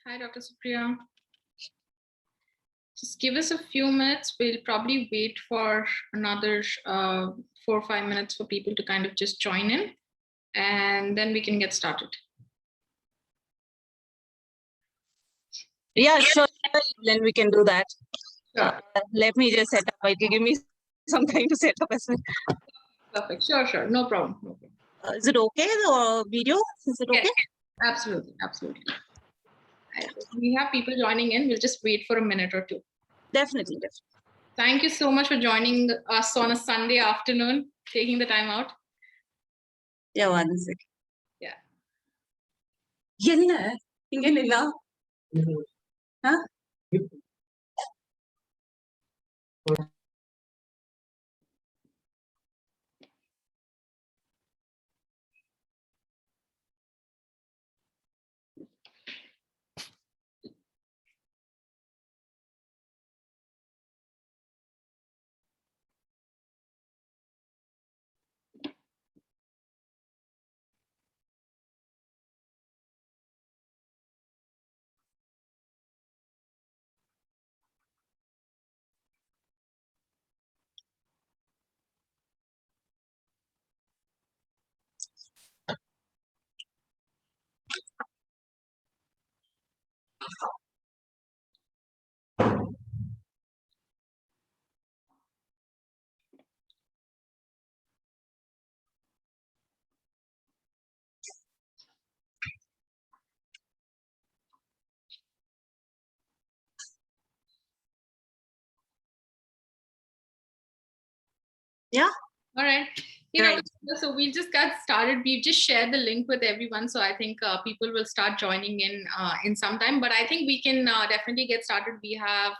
Hi, Dr. Supriya. Just give us a few minutes. We'll probably wait for another 4 or 5 minutes for people to kind of just join in, and then we can get started. Yeah, sure. Then we can do that. Sure. Let me just set up. It will give me some time to set up as well. Perfect. Sure. No problem. No problem. Is it okay? The video? Is it okay? Yes, absolutely. We have people joining in. We'll just wait for a minute or two. Definitely. Thank you so much for joining us on a Sunday afternoon, taking the time out. Yeah, 1 second. Yeah. என்ன இங்க நின்னா Yeah. All right. So we just got started. We've just shared the link with everyone. So I think people will start joining in some time. But I think we can definitely get started. We have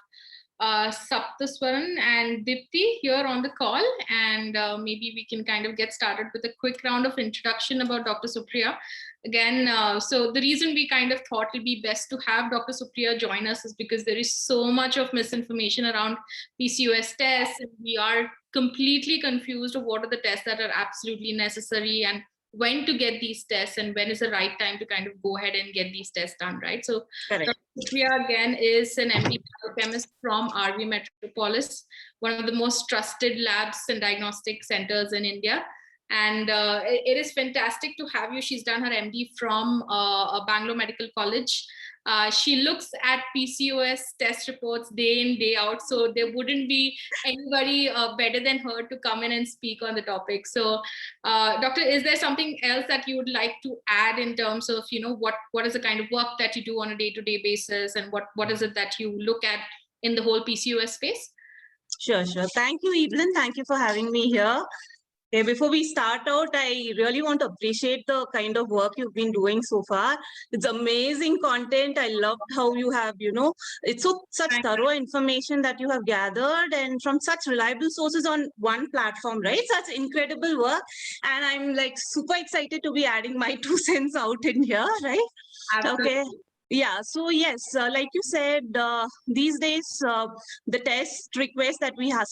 Saptaswaran and Dipti here on the call. And maybe we can kind of get started with a quick round of introduction about Dr. Supriya. Again, so the reason we kind of thought it'd be best to have Dr. Supriya join us is because there is so much of misinformation around PCOS tests. And we are completely confused of what are the tests that are absolutely necessary and when to get these tests and when is the right time to kind of go ahead and get these tests done, right? So Dr. Supriya again is an MD biochemist from RV Metropolis, one of the most trusted labs and diagnostic centers in India. And it is fantastic to have you. She's done her MD from Bangalore Medical College. She looks at PCOS test reports day in, day out. So there wouldn't be anybody better than her to come in and speak on the topic. So, Doctor, is there something else that you would like to add in terms of, what is the kind of work that you do on a day-to-day basis, and what is it that you look at in the whole PCOS space? Sure. Thank you, Evelyn. Thank you for having me here. Okay, before we start out, I really want to appreciate the kind of work you've been doing so far. It's amazing content. I loved how you have, it's such thorough information that you have gathered and from such reliable sources on one platform, right? Such incredible work. And I'm like super excited to be adding my 2 cents out in here, right? Absolutely. Okay. Yeah, so yes, like you said, these days the test requests that we are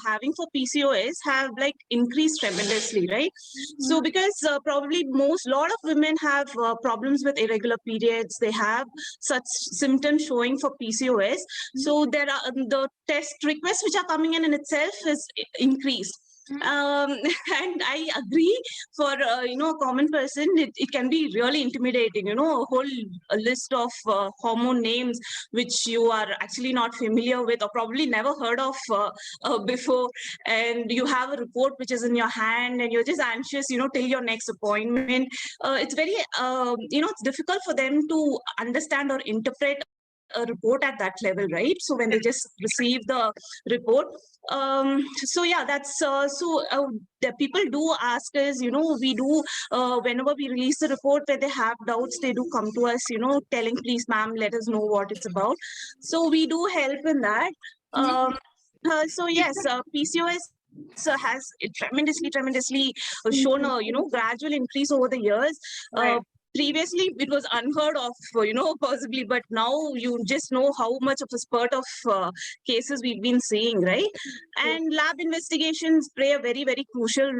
having for PCOS have like increased tremendously, right? So because probably lot of women have problems with irregular periods, they have such symptoms showing for PCOS. So there are the test requests which are coming in itself is increased. And I agree for a common person it can be really intimidating, a whole list of hormone names which you are actually not familiar with or probably never heard of before, and you have a report which is in your hand and you're just anxious till your next appointment. It's very it's difficult for them to understand or interpret a report at that level, right? So when they just receive the report, so yeah, that's the people do ask us, we do whenever we release the report where they have doubts, they do come to us, telling, please ma'am, let us know what it's about. So we do help in that. So yes, PCOS has tremendously shown a gradual increase over the years. previously it was unheard of, possibly, but now you just know how much of a spurt of cases we've been seeing, right? And lab investigations play a very, very crucial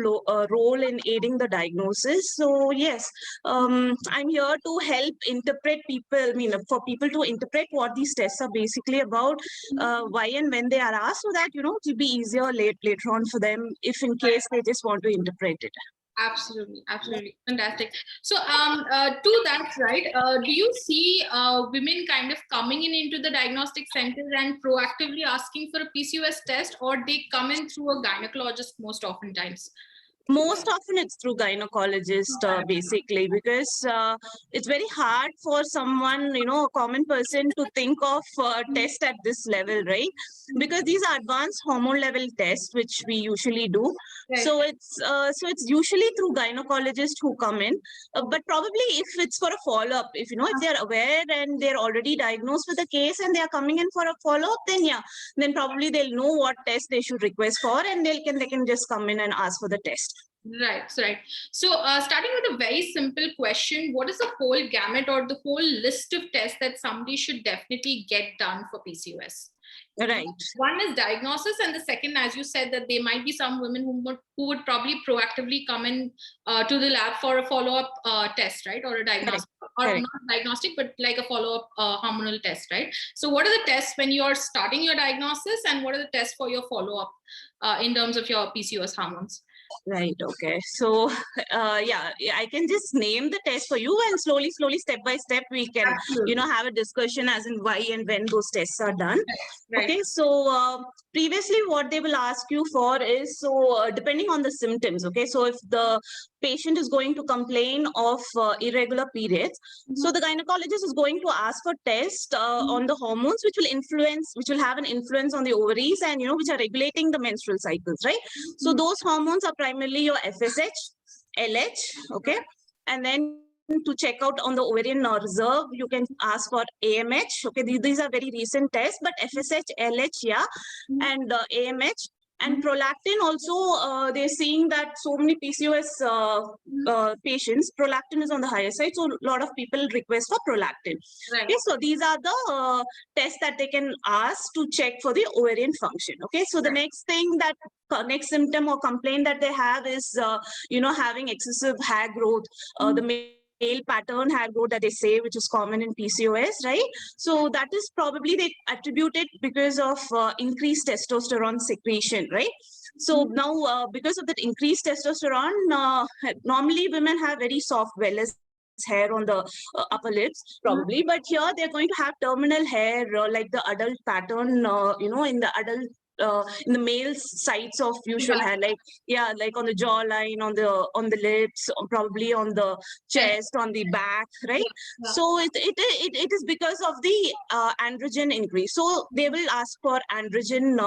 role in aiding the diagnosis. So yes, I'm here to help interpret people, for people to interpret what these tests are basically about, why and when they are asked, so that, it will be easier later on for them if in case they just want to interpret it. Absolutely, absolutely, fantastic. So, to that, right? Do you see women kind of coming in into the diagnostic centers and proactively asking for a PCOS test, or they come in through a gynecologist most oftentimes? Most often it's through gynecologist, basically, because it's very hard for someone, a common person to think of a test at this level, right? Because these are advanced hormone level tests, which we usually do. Right. So it's usually through gynecologists who come in. But probably if it's for a follow-up, if they're aware and they're already diagnosed with a case and they are coming in for a follow-up, then probably they'll know what test they should request for, and they can just come in and ask for the test. Right. So starting with a very simple question, what is the whole gamut or the whole list of tests that somebody should definitely get done for PCOS? Right. One is diagnosis, and the second, as you said, that there might be some women who would probably proactively come in to the lab for a follow-up test, right? Or a diagnostic, Correct. not diagnostic, but like a follow-up hormonal test, right? So what are the tests when you're starting your diagnosis, and what are the tests for your follow-up in terms of your PCOS hormones? Right. Okay. So, I can just name the test for you, and slowly, step by step, we can, Absolutely. have a discussion as in why and when those tests are done. Right. Okay. So, previously, what they will ask you for is, depending on the symptoms. Okay. So, if the patient is going to complain of irregular periods, so the gynecologist is going to ask for tests on the hormones, which will have an influence on the ovaries, and which are regulating the menstrual cycles, right? So those hormones are primarily your FSH, LH, okay, and then to check out on the ovarian reserve, you can ask for AMH. Okay, these are very recent tests, but FSH, LH, and AMH. And prolactin also, they're seeing that so many PCOS patients, prolactin is on the higher side. So a lot of people request for prolactin. Right. Okay, so these are the tests that they can ask to check for the ovarian function. Okay, so the next thing that next symptom or complaint that they have is, having excessive hair growth, the male pattern hair growth that they say, which is common in PCOS, right? So that is probably they attribute it because of increased testosterone secretion, right? So now, because of that increased testosterone, normally women have very soft, vellus hair on the upper lips, probably, but here they're going to have terminal hair, like the adult pattern, in the adult. In the male sides of usual hair, like on the jawline, on the lips, or probably on the chest, on the back, right? So it is because of the androgen increase. So they will ask for androgen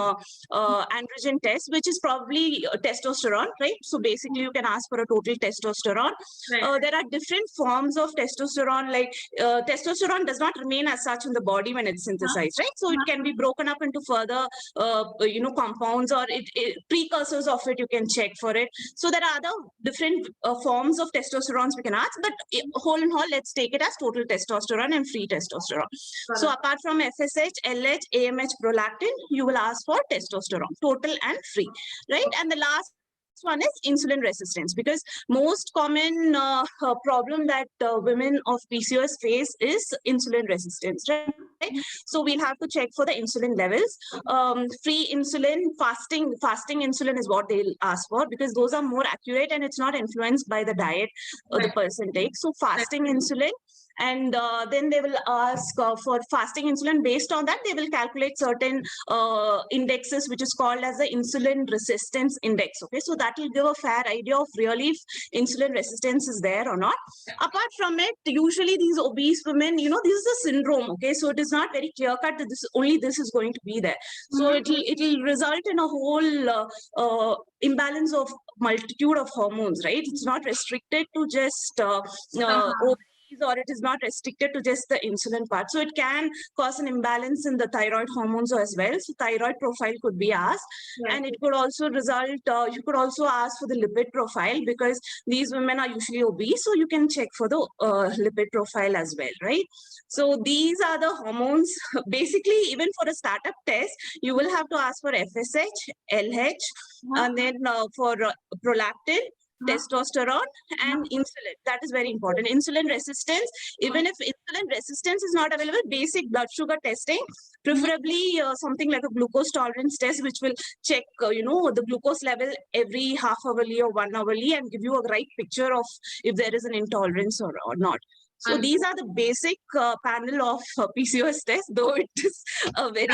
test, which is probably testosterone, right? So basically, you can ask for a total testosterone. There are different forms of testosterone. Like testosterone does not remain as such in the body when it's synthesized, right? So it can be broken up into further compounds, or precursors of it. You can check for it. So there are other different forms of testosterone we can ask, but whole in whole, let's take it as total testosterone and free testosterone. So apart from FSH, LH, AMH, prolactin, you will ask for testosterone, total and free, right? And the last one is insulin resistance, because most common problem that women of PCOS face is insulin resistance, right? So we'll have to check for the insulin levels. Free insulin, fasting insulin is what they'll ask for, because those are more accurate and it's not influenced by the diet the person takes. So fasting insulin. And then they will ask for fasting insulin. Based on that, they will calculate certain indexes, which is called as the insulin resistance index. Okay, so that will give a fair idea of really if insulin resistance is there or not. Apart from it, usually these obese women, this is a syndrome. Okay, so it is not very clear cut that this is going to be there. So it will result in a whole imbalance of multitude of hormones, right? It's not restricted to just or it is not restricted to just the insulin part. So it can cause an imbalance in the thyroid hormones as well. So thyroid profile could be asked, Right. and it could also result, you could also ask for the lipid profile, because these women are usually obese. So you can check for the lipid profile as well, right? So these are the hormones. Basically, even for a startup test, you will have to ask for FSH, LH, and then for prolactin, testosterone, and insulin. That is very important. Insulin resistance, even if insulin resistance is not available, basic blood sugar testing, preferably something like a glucose tolerance test, which will check, the glucose level every half hourly or 1 hourly and give you a right picture of if there is an intolerance or not. So these are the basic panel of PCOS tests, though it is a very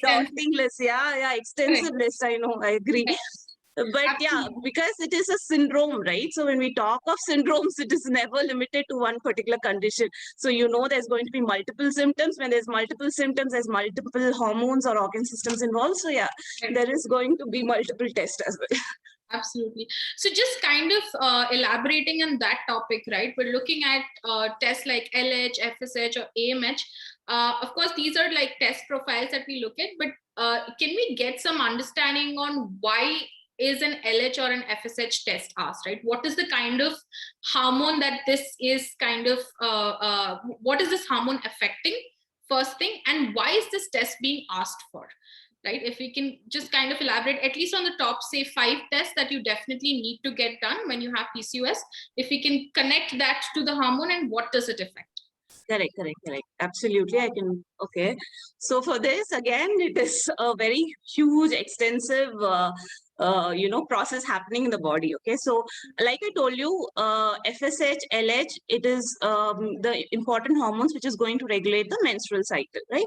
daunting list. Yeah, extensive list. I know, I agree. But yeah, because it is a syndrome, right? So when we talk of syndromes, it is never limited to one particular condition. So there's going to be multiple symptoms. When there's multiple symptoms, there's multiple hormones or organ systems involved. So yeah, there is going to be multiple tests as well. Absolutely. So just kind of elaborating on that topic, right? We're looking at tests like LH, FSH, or AMH. Of course, these are like test profiles that we look at, but can we get some understanding on why is an LH or an FSH test asked, right? What is the kind of hormone that this is kind of, what is this hormone affecting, first thing, and why is this test being asked for? Right? If we can just kind of elaborate, at least on the top, say 5 tests that you definitely need to get done when you have PCOS, if we can connect that to the hormone and what does it affect? Correct. Absolutely, I can. Okay. So for this, again, it is a very huge, extensive, process happening in the body. Okay. So like I told you, FSH, LH, it is the important hormones which is going to regulate the menstrual cycle, right?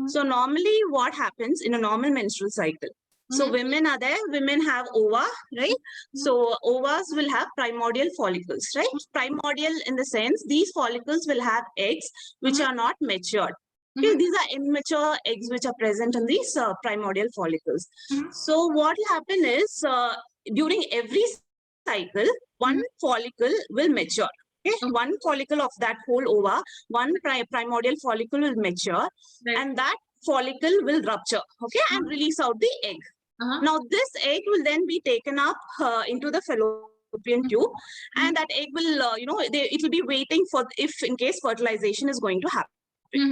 So normally what happens in a normal menstrual cycle? So women are there, women have ova, right? So ovas will have primordial follicles, right? Primordial in the sense, these follicles will have eggs which are not matured. Okay, these are immature eggs which are present in these primordial follicles. So what will happen is, during every cycle, one follicle will mature. Okay? One follicle of that whole ova, one primordial follicle will mature, and that follicle will rupture, okay, and release out the egg. Now, this egg will then be taken up into the fallopian tube, and that egg will, it will be waiting for, if in case fertilization is going to happen.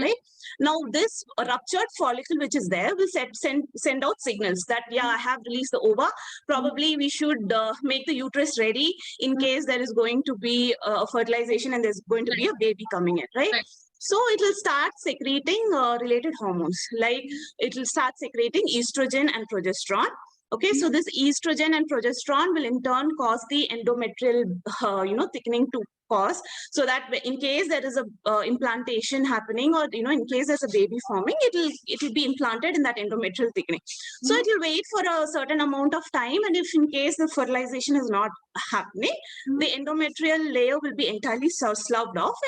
Right now, this ruptured follicle which is there will send out signals that, yeah, I have released the ova. Probably we should make the uterus ready in case there is going to be a fertilization and there's going to be a baby coming in, right? So it will start secreting related hormones, like it will start secreting estrogen and progesterone. Okay, so this estrogen and progesterone will in turn cause the endometrial, thickening to cause, so that in case there is a implantation happening, or in case there's a baby forming, it will be implanted in that endometrial thickening. So it will wait for a certain amount of time, and if in case the fertilization is not happening, the endometrial layer will be entirely sloughed off,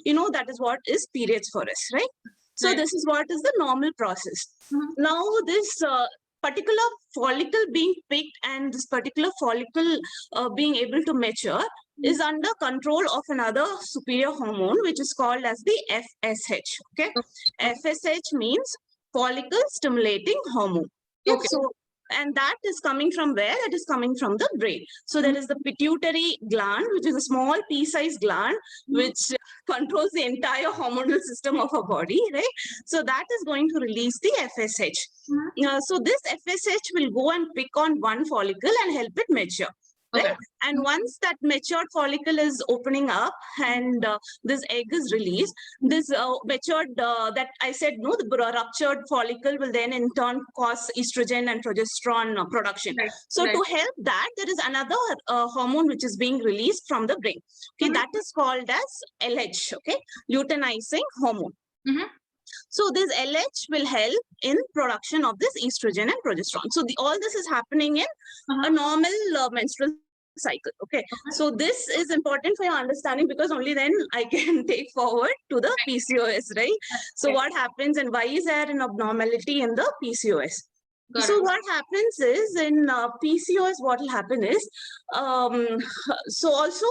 and that is what is periods for us, right? So this is what is the normal process. Now this particular follicle being picked and this particular follicle being able to mature is under control of another superior hormone, which is called as the FSH. Okay, FSH means follicle stimulating hormone. Okay. So, and that is coming from where? That is coming from the brain. So there is the pituitary gland, which is a small pea-sized gland, which controls the entire hormonal system of our body, right? So that is going to release the FSH. So this FSH will go and pick on one follicle and help it mature. Right? Okay. And once that matured follicle is opening up and this egg is released, this matured, that I said, no, the ruptured follicle will then in turn cause estrogen and progesterone production. Right. So to help that, there is another hormone which is being released from the brain. Okay, that is called as LH, okay, luteinizing hormone. So this LH will help in production of this estrogen and progesterone. So all this is happening in a normal menstrual cycle. Okay. So this is important for your understanding, because only then I can take forward to the PCOS, right? So what happens and why is there an abnormality in the PCOS? Got So it. what happens is in PCOS, what will happen is, so also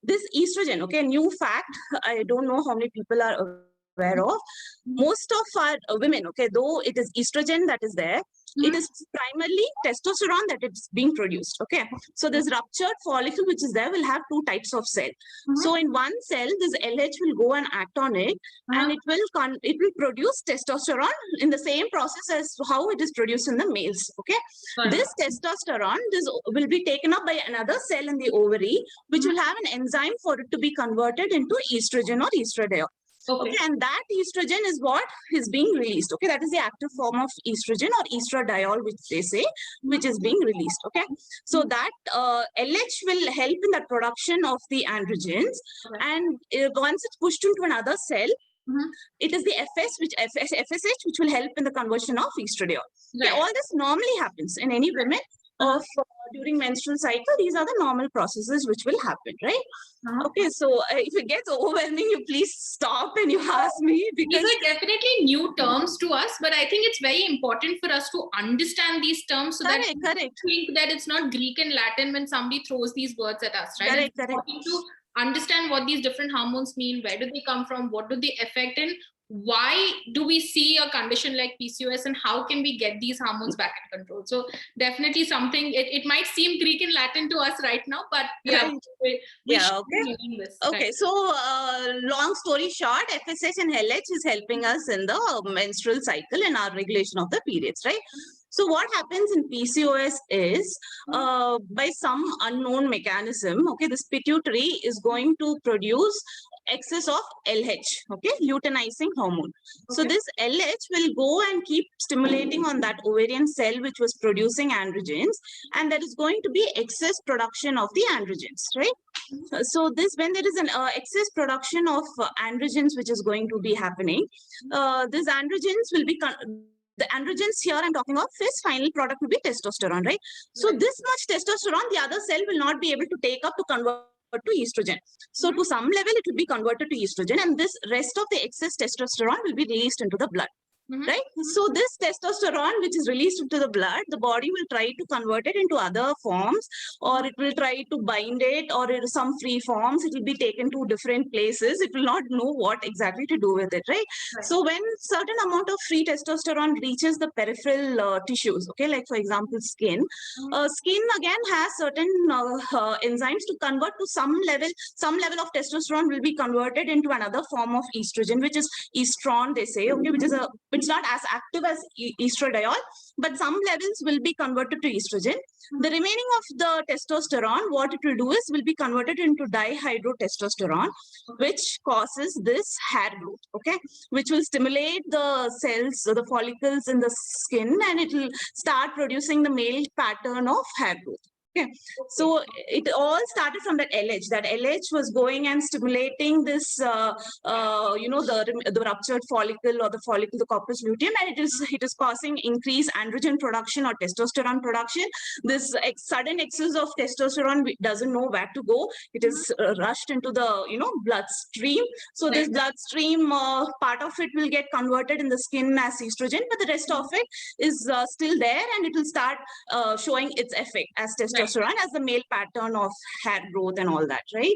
this estrogen, okay, new fact, I don't know how many people are aware of. Most of our women, okay, though it is estrogen that is there, it is primarily testosterone that is being produced, okay. So this ruptured follicle which is there will have two types of cell. So in one cell, this LH will go and act on it, and it will produce testosterone in the same process as how it is produced in the males, okay. Got it. This testosterone will be taken up by another cell in the ovary, which will have an enzyme for it to be converted into estrogen or estradiol. Okay, and that estrogen is what is being released. Okay, that is the active form of estrogen or estradiol, which they say, which is being released. Okay, so that LH will help in the production of the androgens, and once it's pushed into another cell, it is the FSH which will help in the conversion of estradiol. Okay, all this normally happens in any women of during menstrual cycle. These are the normal processes which will happen, right? Okay, so if it gets overwhelming, you please stop and you ask me, because these are definitely new terms to us, but I think it's very important for us to understand these terms so that we think that it's not Greek and Latin when somebody throws these words at us, right? It's important to understand what these different hormones mean, where do they come from, what do they affect, and why do we see a condition like PCOS, and how can we get these hormones back in control? So definitely something, it might seem Greek and Latin to us right now, but yeah, we should be learning this. Okay, so long story short, FSH and LH is helping us in the menstrual cycle and our regulation of the periods, right? So what happens in PCOS is, by some unknown mechanism, okay, this pituitary is going to produce excess of LH, okay, luteinizing hormone. So this LH will go and keep stimulating on that ovarian cell which was producing androgens, and there is going to be excess production of the androgens, right? So this, when there is an excess production of androgens which is going to be happening, these androgens will be the androgens here I'm talking of, is final product will be testosterone, right? So this much testosterone, the other cell will not be able to take up to convert to estrogen. So to some level, it will be converted to estrogen, and this rest of the excess testosterone will be released into the blood. Right? So this testosterone, which is released into the blood, the body will try to convert it into other forms, or it will try to bind it, or in some free forms, it will be taken to different places. It will not know what exactly to do with it, right? So when certain amount of free testosterone reaches the peripheral tissues, okay, like for example, skin again has certain enzymes to convert to some level of testosterone will be converted into another form of estrogen, which is estrone, they say, okay, which is it's not as active as estradiol, but some levels will be converted to estrogen. The remaining of the testosterone, what it will do is will be converted into dihydrotestosterone, which causes this hair growth, okay, which will stimulate the cells, the follicles in the skin, and it will start producing the male pattern of hair growth. Okay, so it all started from that LH. That LH was going and stimulating this, you know, the ruptured follicle or the follicle, the corpus luteum, and it is causing increased androgen production or testosterone production. This sudden excess of testosterone doesn't know where to go. It is rushed into the, you know, bloodstream. So this bloodstream part of it will get converted in the skin as estrogen, but the rest of it is still there, and it will start showing its effect as testosterone, as the male pattern of hair growth and all that, right?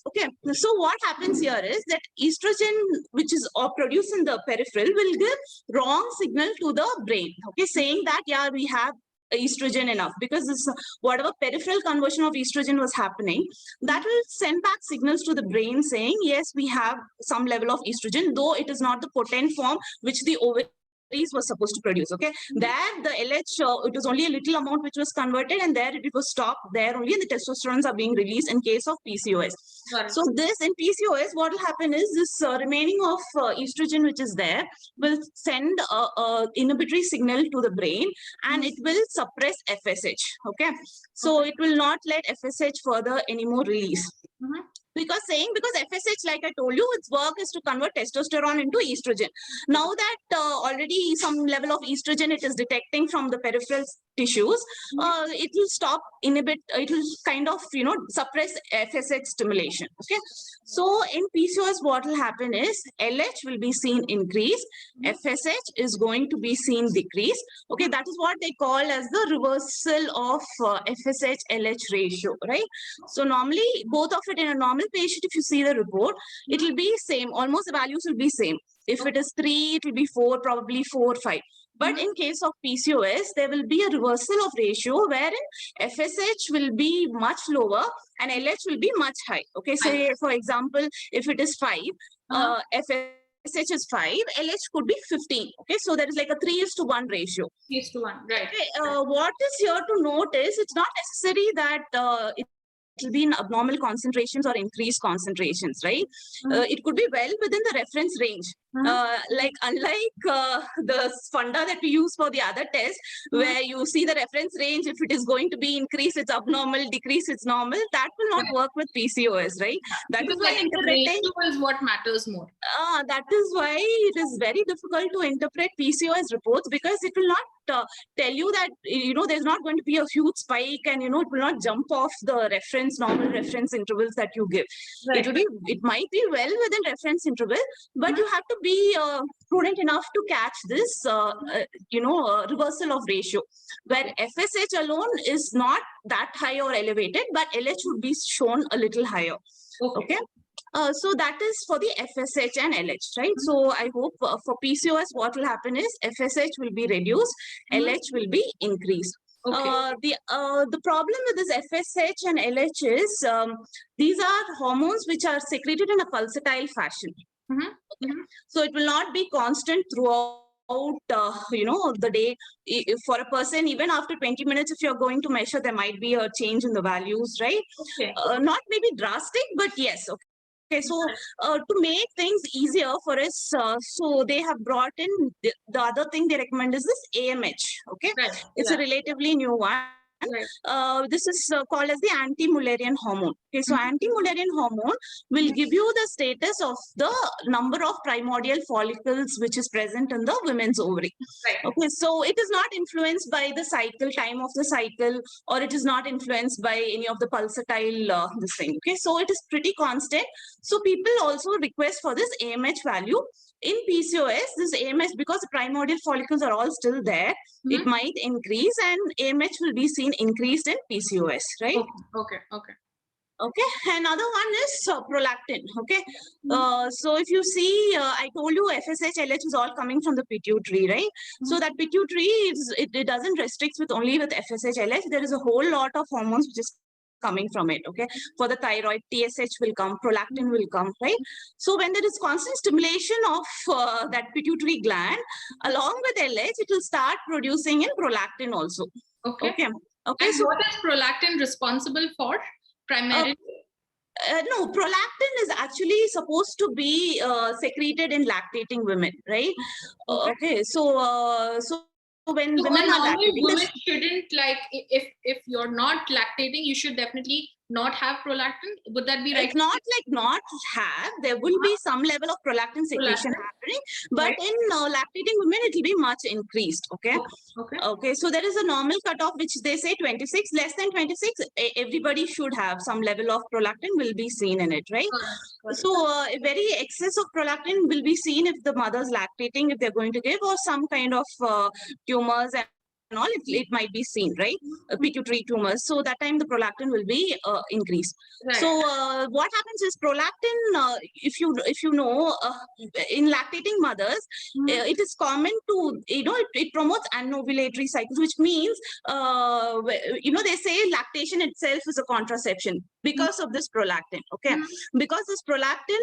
Okay, so what happens here is that estrogen, which is produced in the peripheral, will give wrong signal to the brain, okay, saying that, yeah, we have estrogen enough, because this whatever peripheral conversion of estrogen was happening, that will send back signals to the brain saying, yes, we have some level of estrogen, though it is not the potent form which the ovaries was supposed to produce. Okay, there the LH, it was only a little amount which was converted, and there it was stopped there only, and the testosterones are being released in case of PCOS. So this in PCOS, what will happen is this remaining of estrogen which is there will send a inhibitory signal to the brain, and it will suppress FSH. Okay, so it will not let FSH further anymore release. because FSH, like I told you, its work is to convert testosterone into estrogen. Now that already some level of estrogen it is detecting from the peripheral tissues, it will it will kind of, suppress FSH stimulation. Okay. So in PCOS, what will happen is LH will be seen increase, FSH is going to be seen decrease. Okay. That is what they call as the reversal of FSH LH ratio, right? So normally both of it in a normal patient, if you see the report, it will be same, almost the values will be same. If it is 3, it will be 4, probably 4, 5. But in case of PCOS, there will be a reversal of ratio wherein FSH will be much lower and LH will be much high. Okay, say for example, if it is 5, FSH is 5, LH could be 15. Okay, so there is like a 3:1 ratio. 3:1, right. Okay, what is here to note is it's not necessary that it will be in abnormal concentrations or increased concentrations, right? It could be well within the reference range. Like unlike the funda that we use for the other tests, where you see the reference range, if it is going to be increase, it's abnormal, decrease, it's normal, that will not work with PCOS, right? That Because is why interpreting ratio is what matters more. that is why it is very difficult to interpret PCOS reports, because it will not tell you that, there's not going to be a huge spike and, it will not jump off the normal reference intervals that you give. Right. It might be well within reference interval, but you have to be prudent enough to catch this, reversal of ratio, where FSH alone is not that high or elevated, but LH would be shown a little higher. Okay. So that is for the FSH and LH, right? So I hope for PCOS, what will happen is FSH will be reduced, LH will be increased. Okay. The problem with this FSH and LH is these are hormones which are secreted in a pulsatile fashion. Okay. So it will not be constant throughout the day. For a person, even after 20 minutes, if you're going to measure, there might be a change in the values, right? Okay. Not maybe drastic, but yes. Okay, so to make things easier for us, so they have brought in the other thing they recommend is this AMH. Okay, right. It's a relatively new one. Right. This is called as the anti-Mullerian hormone. Okay, so anti-Mullerian hormone will give you the status of the number of primordial follicles which is present in the women's ovary. Right. Okay, so it is not influenced by the time of the cycle, or it is not influenced by any of the pulsatile this thing. Okay, so it is pretty constant. So people also request for this AMH value. In PCOS, this AMH, because the primordial follicles are all still there, it might increase, and AMH will be seen increased in PCOS, right? Okay. Another one is prolactin. Okay. So if you see, I told you FSH, LH is all coming from the pituitary, right? So that pituitary it doesn't restrict with only with FSH, LH. There is a whole lot of hormones which is coming from it. Okay. For the thyroid, TSH will come, prolactin will come, right? So when there is constant stimulation of that pituitary gland, along with LH, it will start producing in prolactin also. Okay. Okay. And so what is prolactin responsible for? Primarily? No, prolactin is actually supposed to be secreted in lactating women, right? Okay, so when women are lactating, women shouldn't, like, if you're not lactating, you should definitely not have prolactin. Would that be right? It's not like not have. There will be some level of prolactin secretion happening, but in lactating women, it will be much increased. Okay. So there is a normal cutoff which they say 26. Less than 26, everybody should have some level of prolactin will be seen in it, right? So a very excess of prolactin will be seen if the mother's lactating, if they're going to give, or some kind of tumors and all, it might be seen, right? Pituitary tumors. So that time the prolactin will be increased. Right. So what happens is prolactin, if you know, in lactating mothers, it is common to, it promotes anovulatory cycles, which means, they say lactation itself is a contraception because of this prolactin. Okay. Because this prolactin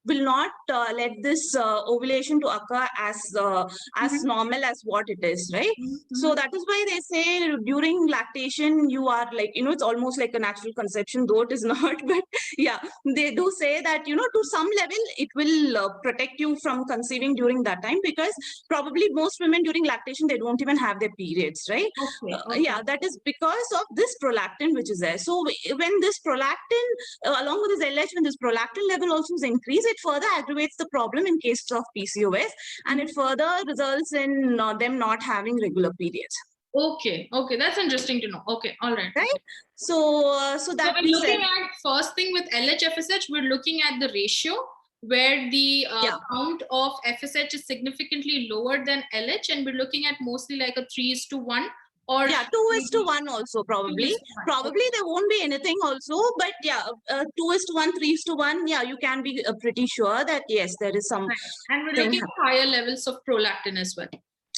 will not let this ovulation to occur as normal as what it is, right? So that is why they say during lactation, you are like, it's almost like a natural conception, though it is not. But yeah, they do say that, to some level, it will protect you from conceiving during that time, because probably most women during lactation, they don't even have their periods, right? Okay. Yeah, that is because of this prolactin which is there. So when this prolactin, along with this LH, when this prolactin level also is increased, it further aggravates the problem in cases of PCOS, and it further results in them not having regular periods. Okay, that's interesting to know. Okay, all right. Right. Okay. So So that we're we looking said, at, first thing with LH-FSH, we're looking at the ratio where the count of FSH is significantly lower than LH, and we're looking at mostly like a 3:1. Or 2:1 also probably. 2:1. Probably there won't be anything also, but 2:1, 3:1. Yeah, you can be pretty sure that yes, there is some. Right. And we're looking at higher levels of prolactin as well.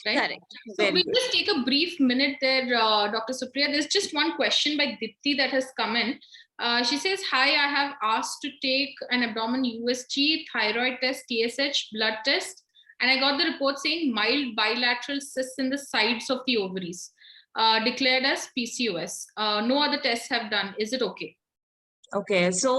Right? Correct. So Very we'll good. just take a brief minute there, Dr. Supriya. There's just one question by Dipti that has come in. She says, hi, I have asked to take an abdomen USG, thyroid test, TSH, blood test, and I got the report saying mild bilateral cysts in the sides of the ovaries, declared as PCOS. No other tests have done. Is it okay? Okay, so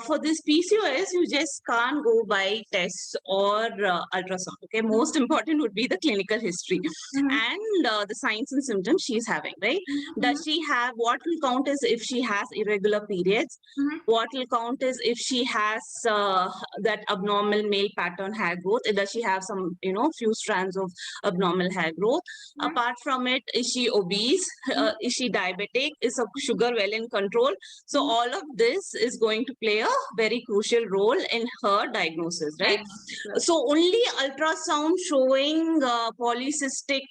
for this PCOS, you just can't go by tests or ultrasound. Okay, most important would be the clinical history and the signs and symptoms she's having, right? Does she have, what will count is if she has irregular periods? What will count is if she has that abnormal male pattern hair growth? Does she have some, few strands of abnormal hair growth? Apart from it, is she obese? Is she diabetic? Is her sugar well in control? So all of this is going to play a very crucial role in her diagnosis, right? So only ultrasound showing polycystic,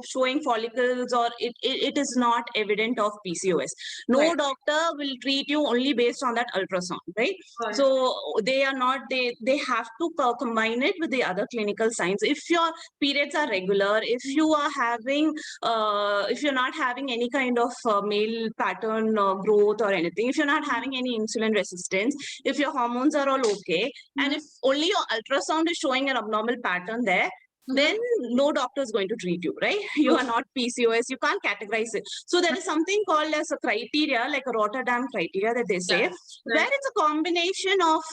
showing follicles, or it is not evident of PCOS. No doctor will treat you only based on that ultrasound, right? So they are not, they have to combine it with the other clinical signs. If your periods are regular, if you are having, if you're not having any kind of male pattern growth or anything, if you're not having any insulin resistance, if your hormones are all okay, and if only your ultrasound is showing an abnormal pattern there, then no doctor is going to treat you, right? You are not PCOS, you can't categorize it. So there is something called as a criteria, like a Rotterdam criteria that they say, where it's a combination of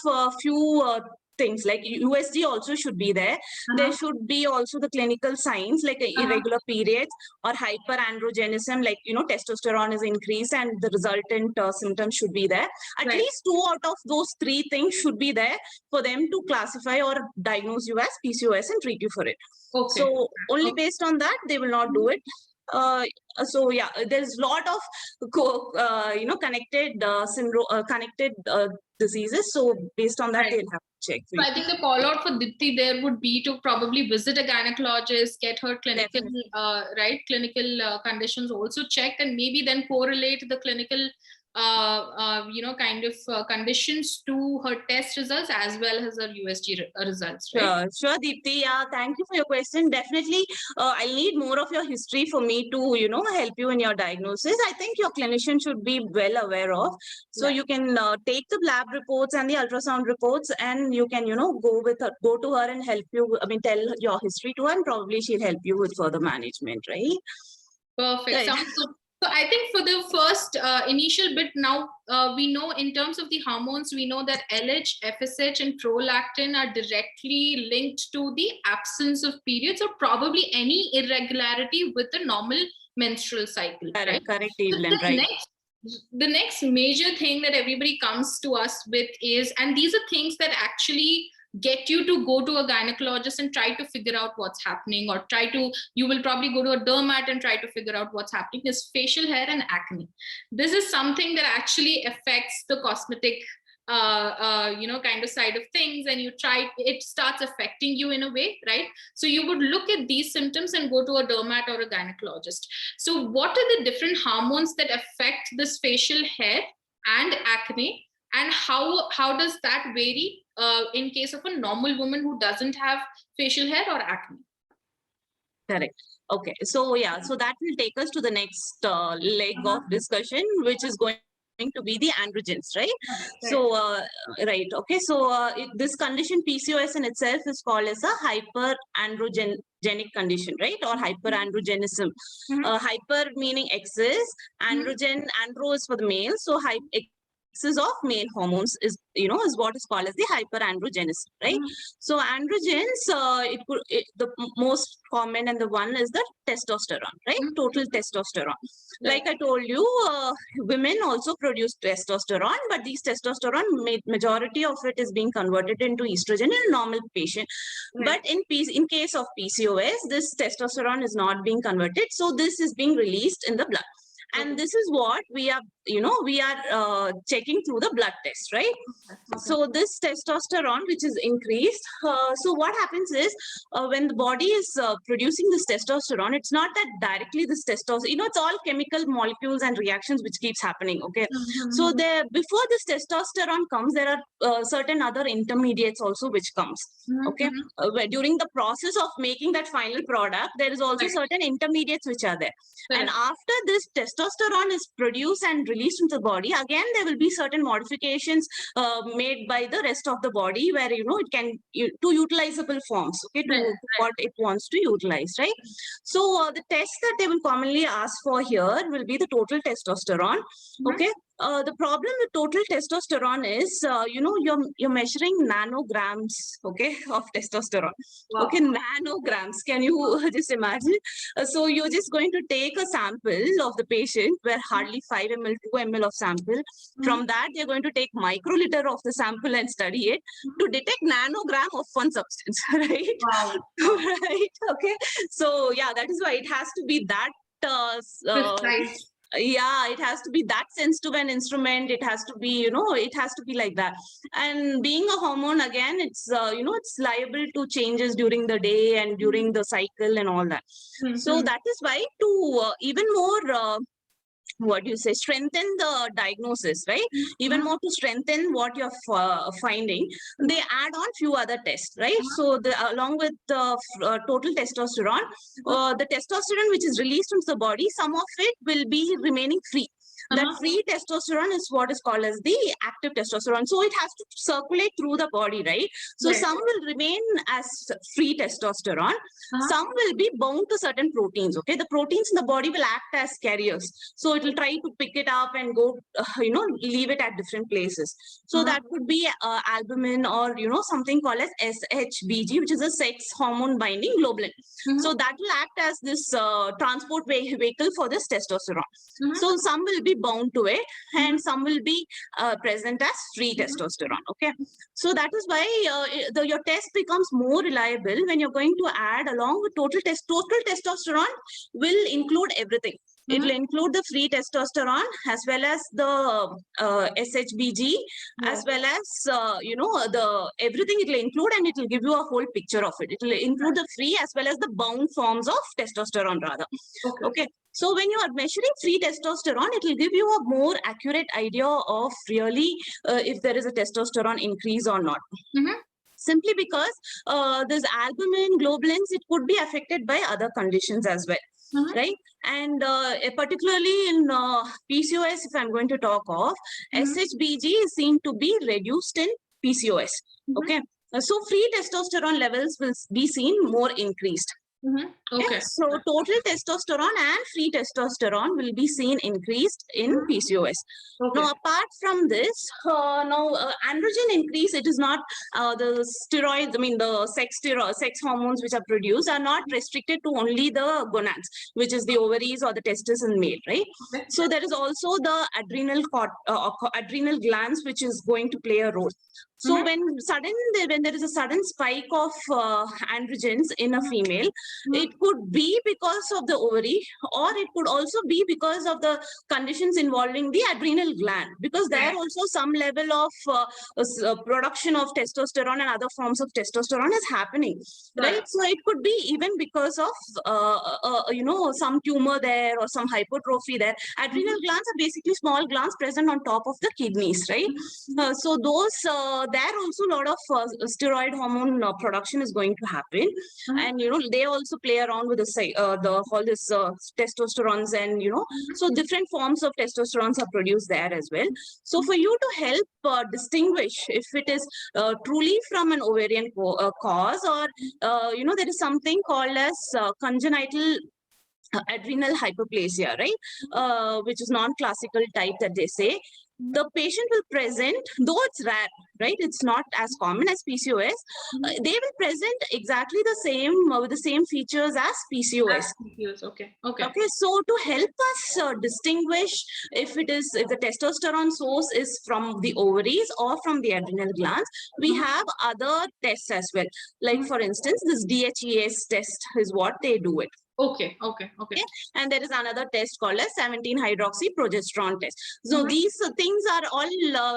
few things like USG also should be there. There should be also the clinical signs like irregular periods or hyperandrogenism, like, testosterone is increased and the resultant symptoms should be there. At least 2 out of those 3 things should be there for them to classify or diagnose you as PCOS and treat you for it. So only based on that, they will not do it. So yeah, there's a lot of connected syndrome, connected diseases. So based on that, they'll have to check. So I think the call out for Dipti there would be to probably visit a gynecologist, get her clinical, clinical conditions also checked, and maybe then correlate the clinical conditions to her test results as well as her USG results, right? Sure, Deepti. Yeah, thank you for your question. Definitely, I'll need more of your history for me to, help you in your diagnosis. I think your clinician should be well aware of. So you can take the lab reports and the ultrasound reports, and you can, go to her and help you. I mean, tell your history to her, and probably she'll help you with further management, right? Perfect. Right. Sounds good. So I think for the first initial bit now, we know in terms of the hormones, we know that LH, FSH, and prolactin are directly linked to the absence of periods or probably any irregularity with the normal menstrual cycle. Correct, right? Evelyn, right. The next major thing that everybody comes to us with is, and these are things that actually get you to go to a gynecologist and try to figure out what's happening, or you will probably go to a dermat and try to figure out what's happening, is facial hair and acne. This is something that actually affects the cosmetic kind of side of things, and it starts affecting you in a way, right? So you would look at these symptoms and go to a dermat or a gynecologist. So what are the different hormones that affect this facial hair and acne, and how does that vary in case of a normal woman who doesn't have facial hair or acne? Correct. Okay. So yeah, so that will take us to the next leg of discussion, which is going to be the androgens, right? So, right. Okay. So this condition PCOS in itself is called as a hyperandrogenic condition, right? Or hyperandrogenism. Hyper meaning excess, andro is for the male. So excess of male hormones is what is called as the hyperandrogenism, right? So androgens, the most common and the one is the testosterone, right? Total testosterone. Like I told you, women also produce testosterone, but these testosterone, majority of it is being converted into estrogen in a normal patient. But in case of PCOS, this testosterone is not being converted, so this is being released in the blood. And this is what we are, checking through the blood test, right? So this testosterone, which is increased. So what happens is when the body is producing this testosterone, it's not that directly this testosterone, it's all chemical molecules and reactions which keeps happening. Okay. So before this testosterone comes, there are certain other intermediates also which comes. Okay. During the process of making that final product, there is also certain intermediates which are there. And after this testosterone is produced and released into the body, again, there will be certain modifications made by the rest of the body where, it can, to utilizable forms, okay, to what it wants to utilize, right? So the test that they will commonly ask for here will be the total testosterone, okay? The problem with total testosterone is, you're measuring nanograms, okay, of testosterone. Wow. Okay, nanograms. Can you just imagine? So you're just going to take a sample of the patient where hardly 5 ml, 2 ml of sample. From that, they're going to take microliter of the sample and study it to detect nanogram of one substance, right? Wow. Right. Okay. So yeah, that is why it has to be that precise. Yeah, it has to be that sensitive an instrument. It has to be, it has to be like that. And being a hormone, again, it's, it's liable to changes during the day and during the cycle and all that. So that is why to even more, strengthen the diagnosis, right? Even more to strengthen what you're finding, they add on few other tests, right? So along with the total testosterone, the testosterone which is released into the body, some of it will be remaining free. That free testosterone is what is called as the active testosterone. So it has to circulate through the body, right? So some will remain as free testosterone. Some will be bound to certain proteins, okay? The proteins in the body will act as carriers. So it will try to pick it up and go, leave it at different places. So that could be albumin or, something called as SHBG, which is a sex hormone binding globulin. So that will act as this transport vehicle for this testosterone. So some will be bound to it and some will be present as free testosterone. Okay. So that is why your test becomes more reliable when you're going to add along with total testosterone will include everything. It will include the free testosterone as well as the SHBG, as well as, the everything it will include, and it will give you a whole picture of it. It will include the free as well as the bound forms of testosterone rather. Okay. So when you are measuring free testosterone, it will give you a more accurate idea of really if there is a testosterone increase or not. Simply because this albumin, globulins, it could be affected by other conditions as well. Right? And particularly in PCOS, if I'm going to talk of, SHBG is seen to be reduced in PCOS. Okay. So free testosterone levels will be seen more increased. Okay. So total testosterone and free testosterone will be seen increased in PCOS. Now, apart from this, androgen increase, it is not the steroids, the sex hormones which are produced are not restricted to only the gonads, which is the ovaries or the testes in male, right? So there is also the adrenal glands, which is going to play a role. So when there is a sudden spike of androgens in a female, it could be because of the ovary, or it could also be because of the conditions involving the adrenal gland, because there also some level of production of testosterone and other forms of testosterone is happening, right? So it could be even because of some tumor there or some hypertrophy there. Adrenal glands are basically small glands present on top of the kidneys, right? So those there also a lot of steroid hormone production is going to happen, and they also play around with the all this testosterones, and so different forms of testosterone are produced there as well. So for you to help distinguish if it is truly from an ovarian cause, or there is something called as congenital adrenal hyperplasia, right? Which is non-classical type that they say. The patient will present, though it's rare, right? It's not as common as PCOS. They will present exactly the same with the same features as PCOS. Okay. So to help us distinguish if the testosterone source is from the ovaries or from the adrenal glands, we have other tests as well. Like for instance, this DHEAS test is what they do it. Okay. And there is another test called as 17-hydroxyprogesterone test. So these things are all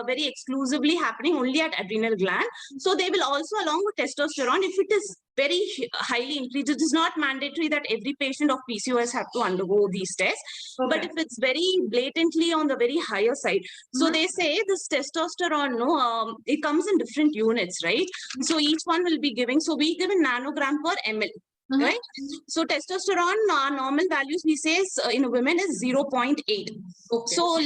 very exclusively happening only at adrenal gland. So they will also, along with testosterone, if it is very highly increased, it is not mandatory that every patient of PCOS have to undergo these tests. But if it's very blatantly on the very higher side, so they say this testosterone, it comes in different units, right? So each one will be giving, so we give a nanogram per ml. Right. So testosterone normal values we say in a women is 0.8. So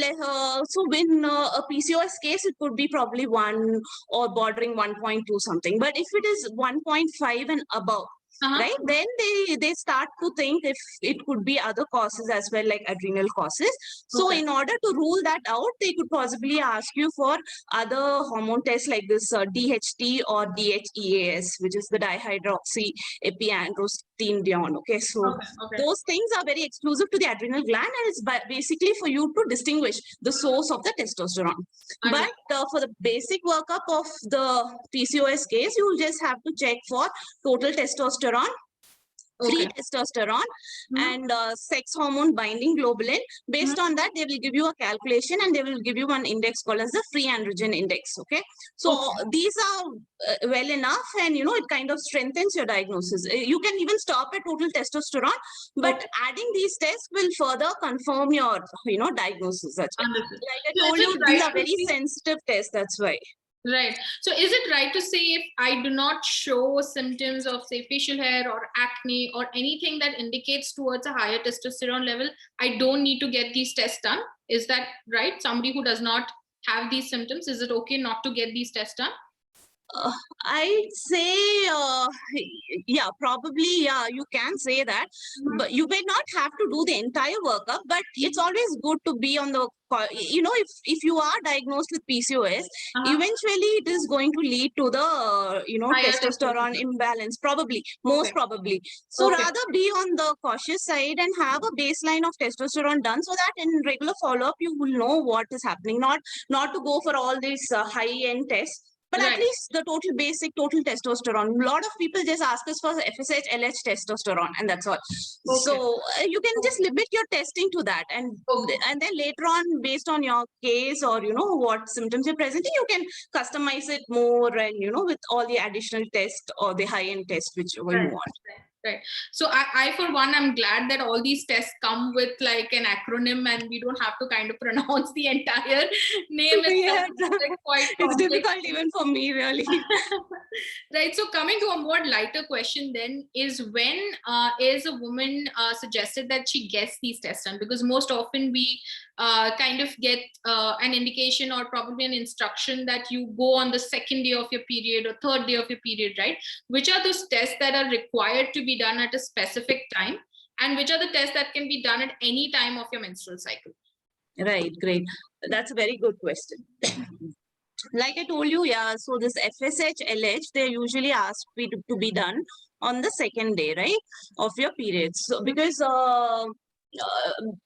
when a PCOS case, it could be probably 1 or bordering 1.2 something. But if it is 1.5 and above, right, then they start to think if it could be other causes as well, like adrenal causes. So in order to rule that out, they could possibly ask you for other hormone tests like this DHT or DHEAS, which is the dihydroxyepiandrosterone. Okay, so those things are very exclusive to the adrenal gland, and it's basically for you to distinguish the source of the testosterone. But for the basic workup of the PCOS case, you just have to check for total testosterone, free testosterone, and sex hormone binding globulin. Based on that, they will give you a calculation, and they will give you one index called as the free androgen index. Okay, so these are well enough, and it kind of strengthens your diagnosis. You can even stop at total testosterone, but adding these tests will further confirm your diagnosis. That's why. Like I told you, these are very sensitive tests. That's why. Right. So is it right to say if I do not show symptoms of, say, facial hair or acne or anything that indicates towards a higher testosterone level, I don't need to get these tests done? Is that right? Somebody who does not have these symptoms, is it okay not to get these tests done? I'd say, yeah, probably, yeah, you can say that, but you may not have to do the entire workup, but it's always good to be on the, if you are diagnosed with PCOS, eventually it is going to lead to the, testosterone imbalance, probably, most probably. So rather be on the cautious side and have a baseline of testosterone done, so that in regular follow-up, you will know what is happening, not to go for all these high-end tests. But at least the total testosterone. A lot of people just ask us for FSH, LH testosterone, and that's all. So you can just limit your testing to that, and then later on, based on your case or what symptoms you're presenting, you can customize it more, and with all the additional tests or the high-end tests which you want. Right. So I, for one, I'm glad that all these tests come with like an acronym, and we don't have to kind of pronounce the entire name. It's difficult even for me, really. Right. So coming to a more lighter question then is, when is a woman suggested that she gets these tests done? Because most often we kind of get an indication or probably an instruction that you go on the second day of your period or third day of your period, right? Which are those tests that are required to be done at a specific time, and which are the tests that can be done at any time of your menstrual cycle? Right, great. That's a very good question. Like I told you, yeah, so this FSH, LH, they usually ask me to be done on the second day, right, of your periods. So because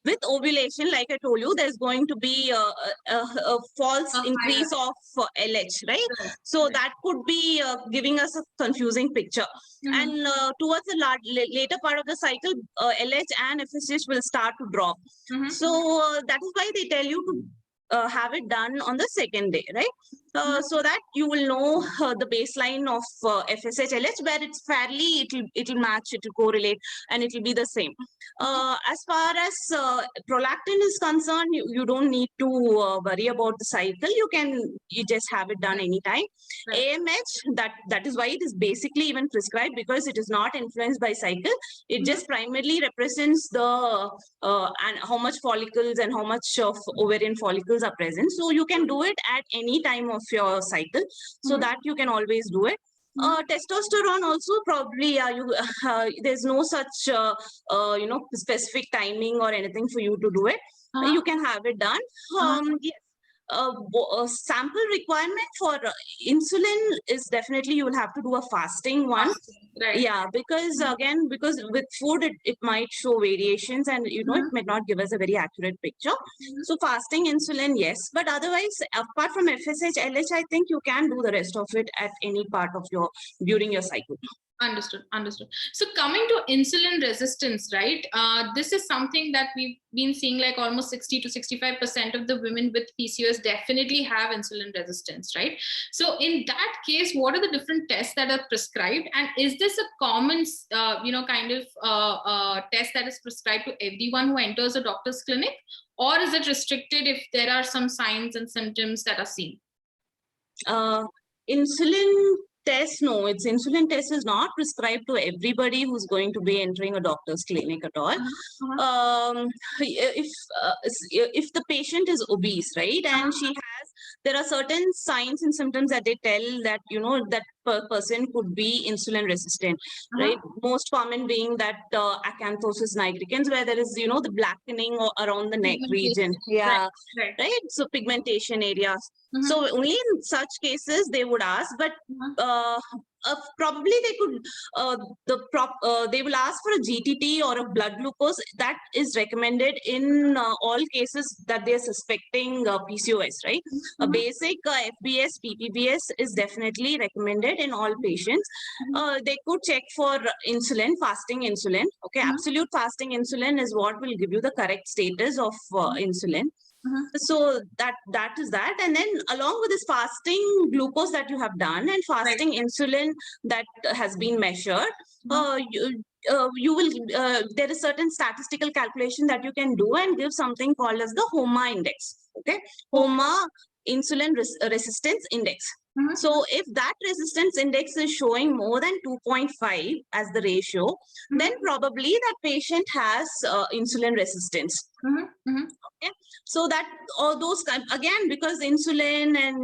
with ovulation, like I told you, there's going to be a false increase of LH, right? So that could be giving us a confusing picture. And towards the later part of the cycle, LH and FSH will start to drop. So that is why they tell you to have it done on the second day, right? So that you will know the baseline of FSH-LH, where it's fairly, it'll match, it'll correlate, and it'll be the same. As far as prolactin is concerned, you don't need to worry about the cycle. You just have it done anytime. Right. AMH, that is why it is basically even prescribed, because it is not influenced by cycle. It just primarily represents the and how much follicles and how much of ovarian follicles are present. So you can do it at any time of your cycle, so that you can always do it. Testosterone also, probably there's no such specific timing or anything for you to do it. You can have it done. Yes. Sample requirement for insulin is definitely, you will have to do a fasting one. Right. Yeah, because again, because with food it might show variations, and it may not give us a very accurate picture. So fasting insulin, yes, but otherwise, apart from FSH-LH, I think you can do the rest of it at any part of during your cycle. Understood. So coming to insulin resistance, right? This is something that we've been seeing, like almost 60 to 65% of the women with PCOS definitely have insulin resistance, right? So in that case, what are the different tests that are prescribed? And is this a common, test that is prescribed to everyone who enters a doctor's clinic? Or is it restricted if there are some signs and symptoms that are seen? Insulin test, no, insulin test is not prescribed to everybody who's going to be entering a doctor's clinic at all. If the patient is obese, right, and there are certain signs and symptoms that they tell that that person could be insulin resistant, right? Most common being that acanthosis nigricans, where there is the blackening around the neck region. Yeah, right. So pigmentation areas. So only in such cases they would ask, but probably they could they will ask for a GTT or a blood glucose. That is recommended in all cases that they are suspecting PCOS, right? A basic FBS, PPBS is definitely recommended in all patients. They could check for insulin, fasting insulin. Okay, absolute fasting insulin is what will give you the correct status of insulin. So that is that. And then along with this fasting glucose that you have done and fasting insulin that has been measured, you will there is certain statistical calculation that you can do and give something called as the HOMA index. Okay, HOMA insulin resistance index. So if that resistance index is showing more than 2.5 as the ratio, then probably that patient has insulin resistance. Okay, so that all those again, because insulin and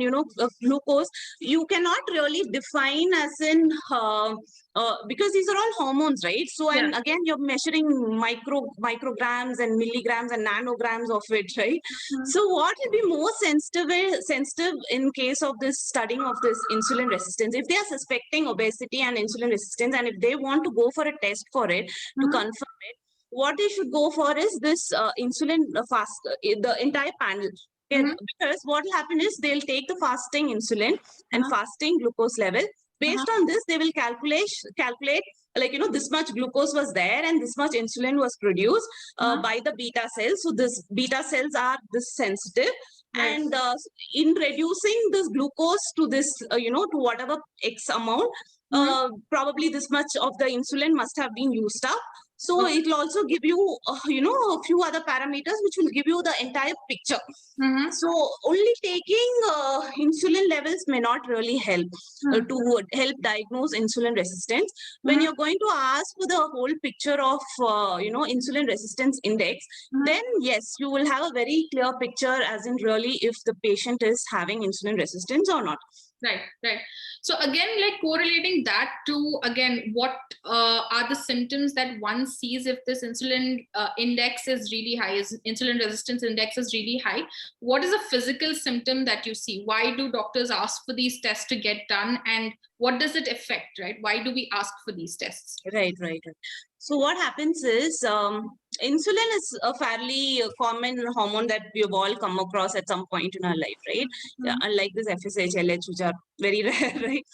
glucose, you cannot really define as in because these are all hormones, right? So and again, you're measuring micrograms and milligrams and nanograms of it, right? So what will be more sensitive in case of this studying of this insulin resistance? If they are suspecting obesity and insulin resistance, and if they want to go for a test for it to confirm it, what they should go for is this insulin the entire panel. Because what will happen is they'll take the fasting insulin and fasting glucose level. Based on this, they will calculate like this much glucose was there and this much insulin was produced by the beta cells. So this beta cells are this sensitive. And in reducing this glucose to this, to whatever X amount, probably this much of the insulin must have been used up. So it will also give you, a few other parameters which will give you the entire picture. So only taking insulin levels may not really help to help diagnose insulin resistance. When you're going to ask for the whole picture of, insulin resistance index, then yes, you will have a very clear picture as in really if the patient is having insulin resistance or not. Right. So again, like correlating that to, again, what are the symptoms that one sees if this insulin index is really high, is insulin resistance index is really high? What is a physical symptom that you see? Why do doctors ask for these tests to get done? And what does it affect, right? Why do we ask for these tests? Right. So what happens is insulin is a fairly common hormone that we have all come across at some point in our life, right? Unlike this FSH, LH, which are very rare, right?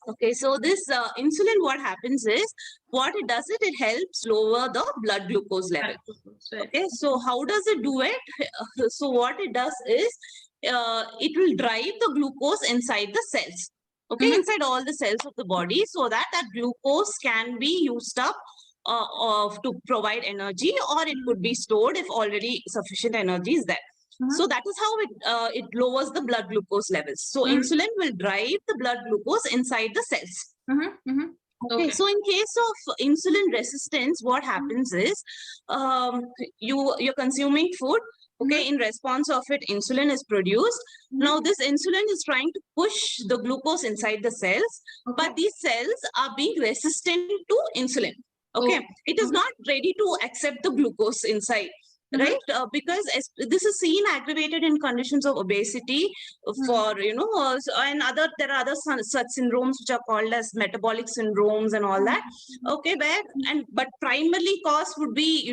Okay, so this insulin, what happens is, what it does, it helps lower the blood glucose level. Right. Okay, so how does it do it? So what it does is it will drive the glucose inside the cells. Okay, Mhm. inside all the cells of the body, so that that glucose can be used up to provide energy, or it could be stored if already sufficient energy is there. Mhm. So that is how it lowers the blood glucose levels. So Mhm. insulin will drive the blood glucose inside the cells. Mhm. Mhm. Okay, so in case of insulin resistance, what happens is you're consuming food. Okay, in response of it, insulin is produced. Now, this insulin is trying to push the glucose inside the cells, Okay. but these cells are being resistant to insulin. Okay, Okay. it is not ready to accept the glucose inside. Mhm. Right, because this is seen aggravated in conditions of obesity, for and other there are other such syndromes which are called as metabolic syndromes and all that. Okay, but primarily cause would be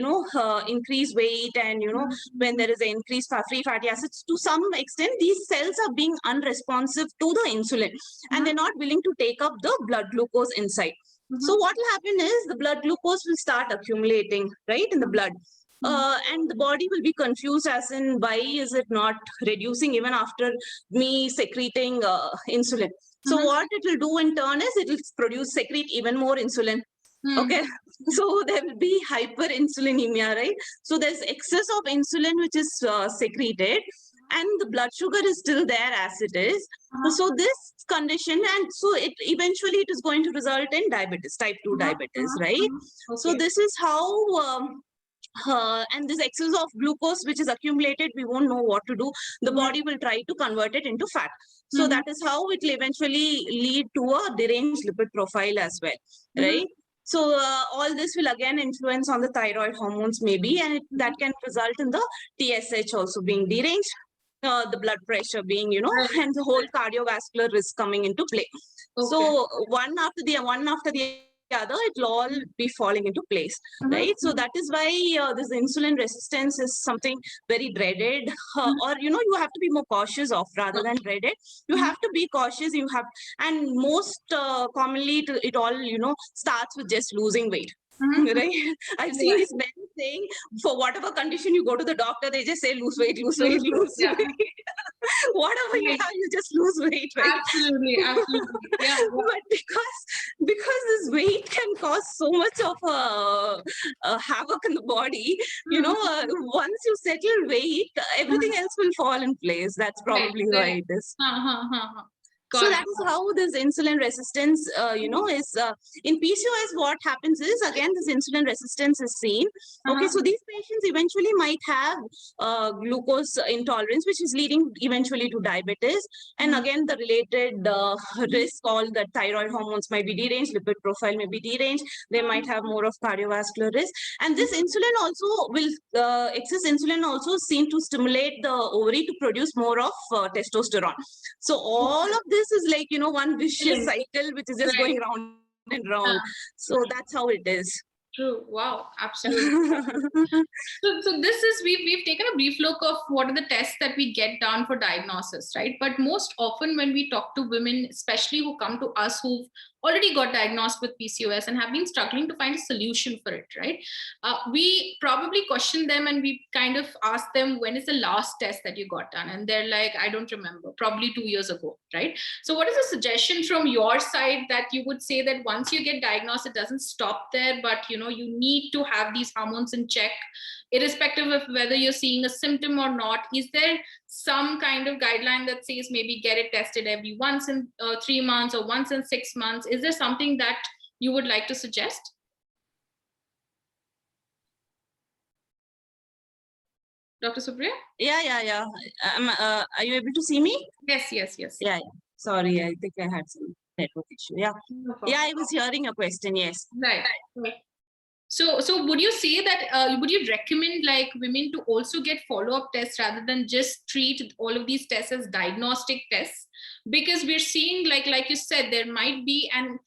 increased weight, and when there is an increased free fatty acids, to some extent these cells are being unresponsive to the insulin, and they're not willing to take up the blood glucose inside. So what will happen is the blood glucose will start accumulating right in the blood. And the body will be confused as in why is it not reducing even after me secreting insulin. So what it will do in turn is it will secrete even more insulin. Okay, so there will be hyperinsulinemia, right? So there's excess of insulin which is secreted, and the blood sugar is still there as it is. So this condition, and so it eventually it is going to result in diabetes, type 2 diabetes, right? So this is how and this excess of glucose which is accumulated, we won't know what to do. The body will try to convert it into fat. So that is how it will eventually lead to a deranged lipid profile as well, right? So all this will again influence on the thyroid hormones maybe, and that can result in the TSH also being deranged, the blood pressure being, and the whole cardiovascular risk coming into play. So one after the other, it will all be falling into place, right? So that is why this insulin resistance is something very dreaded, or you have to be more cautious of rather than dreaded. You have to be cautious. And most commonly, it all starts with just losing weight. Right? I've seen these men saying, for whatever condition you go to the doctor, they just say lose weight, lose weight, lose weight. Whatever you have, you just lose weight, right? Absolutely. Yeah. But because this weight can cause so much of havoc in the body, once you settle weight, everything else will fall in place. That's probably why it is. So that is how this insulin resistance, is in PCOS. What happens is, again, this insulin resistance is seen. Okay, so these patients eventually might have glucose intolerance, which is leading eventually to diabetes. And again, the related risk, all the thyroid hormones might be deranged, lipid profile may be deranged. They might have more of cardiovascular risk. And this insulin also will, excess insulin also seem to stimulate the ovary to produce more of testosterone. So all of this is like, one vicious cycle, which is just going round and round. So that's how it is. True. Wow. Absolutely. So this is, we've taken a brief look of what are the tests that we get done for diagnosis, right? But most often when we talk to women, especially who come to us who've already got diagnosed with PCOS and have been struggling to find a solution for it, right? We probably question them and we kind of ask them, when is the last test that you got done? And they're like, I don't remember, probably 2 years ago, right? So what is a suggestion from your side that you would say that once you get diagnosed, it doesn't stop there, but you need to have these hormones in check, irrespective of whether you're seeing a symptom or not? Is there some kind of guideline that says maybe get it tested every once in 3 months or once in 6 months? Is there something that you would like to suggest? Dr. Supriya? Yeah. Are you able to see me? Yes. Yeah. Sorry, I think I had some network issue. Yeah. Yeah, I was hearing a question. Yes. Right. So would you say that, would you recommend like women to also get follow-up tests rather than just treat all of these tests as diagnostic tests? Because we're seeing, like you said, there might be an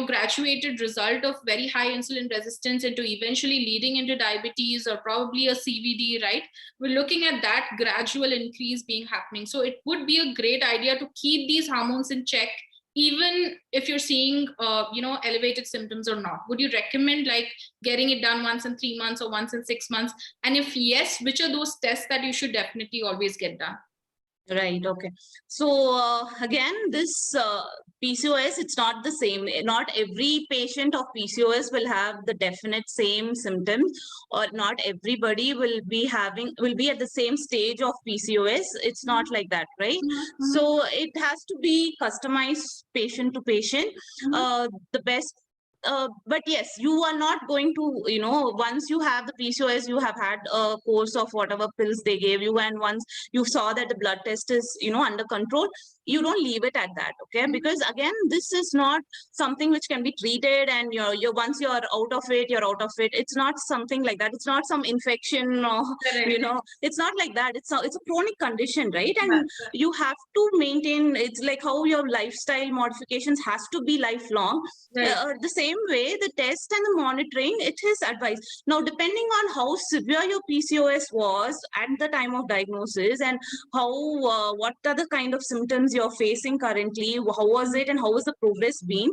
graduated result of very high insulin resistance into eventually leading into diabetes or probably a CVD, right? We're looking at that gradual increase being happening. So it would be a great idea to keep these hormones in check even if you're seeing, elevated symptoms or not? Would you recommend like getting it done once in 3 months or once in 6 months? And if yes, which are those tests that you should definitely always get done? Right. Okay. So again, this PCOS, it's not the same. Not every patient of PCOS will have the definite same symptoms, or not everybody will be at the same stage of PCOS. It's not like that, right? So it has to be customized patient to patient. The best. But yes, you are not going to, once you have the PCOS, you have had a course of whatever pills they gave you, and once you saw that the blood test is under control, you don't leave it at that, okay? Because again, this is not something which can be treated, and you're once you're out of it, you're out of it. It's not something like that. It's not some infection, or it's not like that. It's a chronic condition, right? And you have to maintain. It's like how your lifestyle modifications has to be lifelong. The same way, the test and the monitoring, it is advised. Now, depending on how severe your PCOS was at the time of diagnosis, and how what are the kind of symptoms you're facing currently, how was it, and how was the progress been?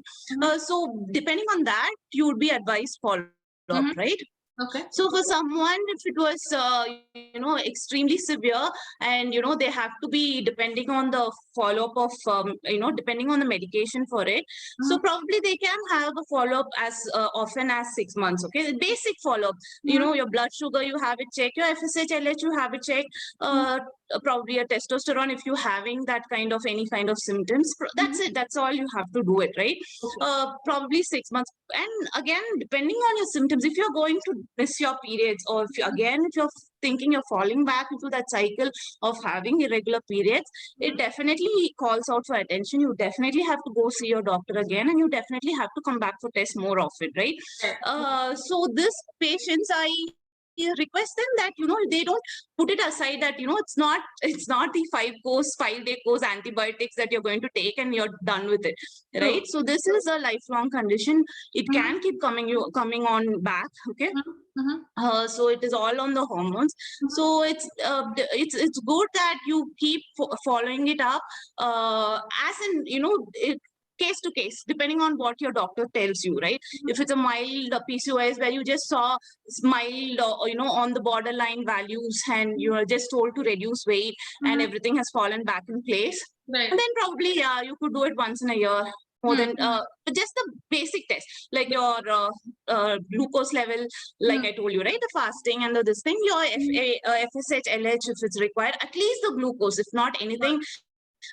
So depending on that, you would be advised follow up, right? Okay. So for someone, if it was, extremely severe, and, they have to be depending on the follow-up of, depending on the medication for it. So probably they can have a follow-up as often as 6 months, okay? Basic follow-up, your blood sugar, you have it checked, your FSH, LH, you have it checked, probably a testosterone, if you're having that kind of any kind of symptoms. That's it. That's all you have to do it, right? Probably 6 months. And again, depending on your symptoms, if you're going to miss your periods, or if you're thinking you're falling back into that cycle of having irregular periods, it definitely calls out for attention. You definitely have to go see your doctor again, and you definitely have to come back for tests more often, right? So this patients, I request them that they don't put it aside, that it's not the 5-day course antibiotics that you're going to take and you're done with it, right? So this is a lifelong condition. It can keep coming on back, okay? So it is all on the hormones. So it's good that you keep following it up, as in case to case, depending on what your doctor tells you, right? If it's a mild PCOS where you just saw mild, on the borderline values, and you are just told to reduce weight, and everything has fallen back in place, and then probably, you could do it once in a year. More than but just the basic test, like your glucose level, like I told you, right? The fasting and this thing, your FSH, LH, if it's required, at least the glucose, if not anything,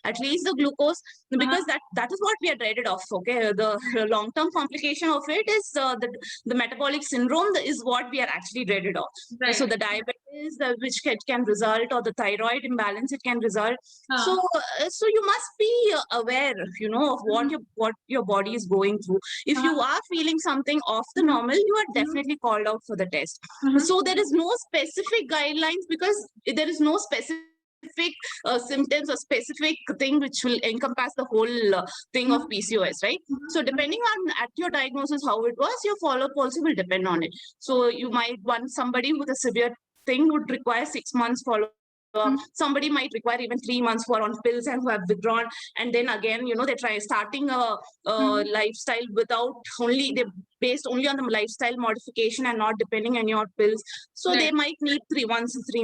at least the glucose, because that is what we are dreaded of, okay? The long-term complication of it is the metabolic syndrome is what we are actually dreaded of. So the diabetes, which can result, or the thyroid imbalance, it can result. So you must be aware, of what your body is going through. If you are feeling something off the normal, you are definitely called out for the test. So there is no specific guidelines, because there is no specific symptoms or specific thing which will encompass the whole thing of PCOS, right? So depending on at your diagnosis how it was, your follow-up also will depend on it. So you might want somebody with a severe thing would require 6 months follow-up. Somebody might require even 3 months for on pills and who have withdrawn, and then again, they try starting a lifestyle without they based only on the lifestyle modification and not depending on your pills. So they might need 3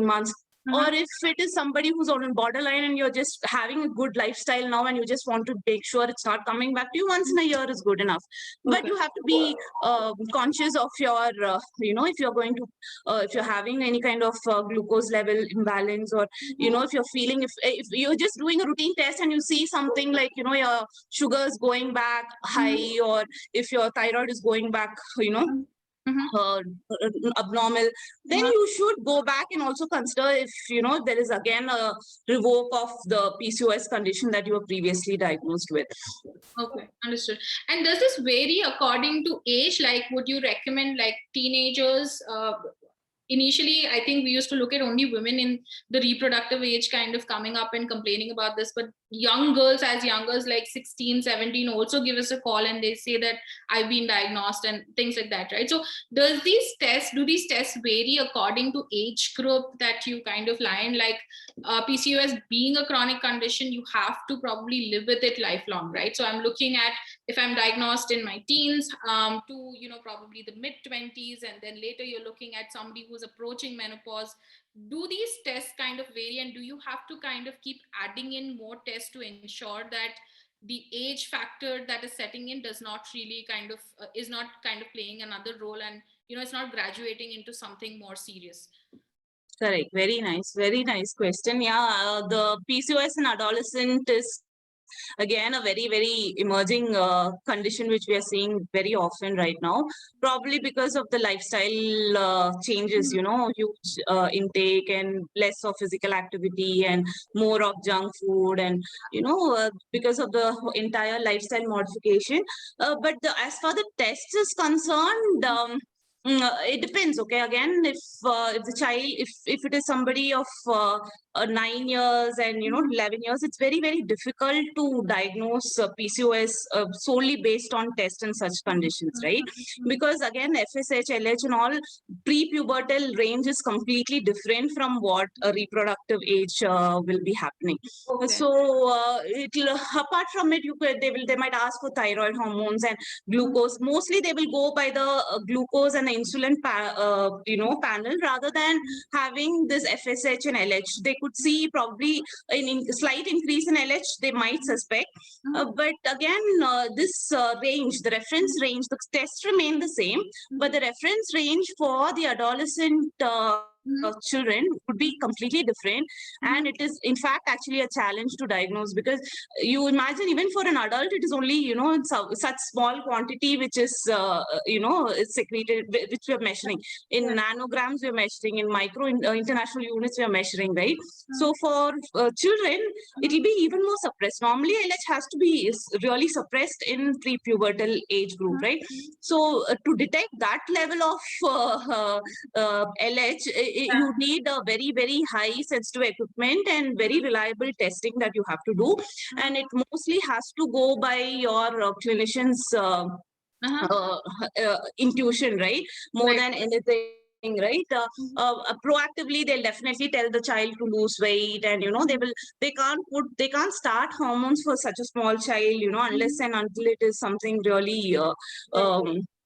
months. Or if it is somebody who's on borderline and you're just having a good lifestyle now, and you just want to make sure it's not coming back to you, once in a year is good enough. But you have to be conscious of your, if you're going to, if you're having any kind of glucose level imbalance, or, if you're feeling, if you're just doing a routine test and you see something like, your sugar is going back high, or if your thyroid is going back, abnormal, then you should go back and also consider if there is again a revoke of the PCOS condition that you were previously diagnosed with. Okay, understood. And does this vary according to age? Like, would you recommend like teenagers initially, I think we used to look at only women in the reproductive age kind of coming up and complaining about this, but young girls as young as like 16, 17 also give us a call and they say that I've been diagnosed and things like that, right? So do these tests vary according to age group that you kind of lie in? Like PCOS being a chronic condition, you have to probably live with it lifelong, right? So I'm looking at, if I'm diagnosed in my teens to, probably the mid 20s, and then later you're looking at somebody who's approaching menopause. Do these tests kind of vary, and do you have to kind of keep adding in more tests to ensure that the age factor that is setting in does not really kind of is not kind of playing another role, and it's not graduating into something more serious? Correct. Very nice question. Yeah, the PCOS in adolescent is again a very emerging condition which we are seeing very often right now, probably because of the lifestyle changes, huge intake and less of physical activity and more of junk food, and because of the entire lifestyle modification. But as far the test is concerned, it depends. Okay, again, if the child, if it is somebody of 9 years and 11 years, it's very difficult to diagnose PCOS solely based on tests and such conditions, right? Because again, FSH, LH and all, pre-pubertal range is completely different from what a reproductive age will be happening. Okay. So apart from it, they might ask for thyroid hormones and glucose. Mostly they will go by the glucose and the insulin panel, rather than having this FSH and LH. They could see probably a slight increase in LH, they might suspect. But again, this range, the reference range, the tests remain the same, but the reference range for the adolescent children would be completely different. And it is in fact actually a challenge to diagnose, because you imagine even for an adult, it is only, in such small quantity which is, is secreted, which we are measuring. In nanograms, we are measuring. In micro international units, we are measuring, right? So for children, it will be even more suppressed. Normally, LH has to be really suppressed in pre-pubertal age group, right? So to detect that level of LH, you need a very high sensitive equipment and very reliable testing that you have to do. And it mostly has to go by your clinician's intuition, right? More than anything, right? Proactively, they'll definitely tell the child to lose weight, and they can't start hormones for such a small child, unless and until it is something really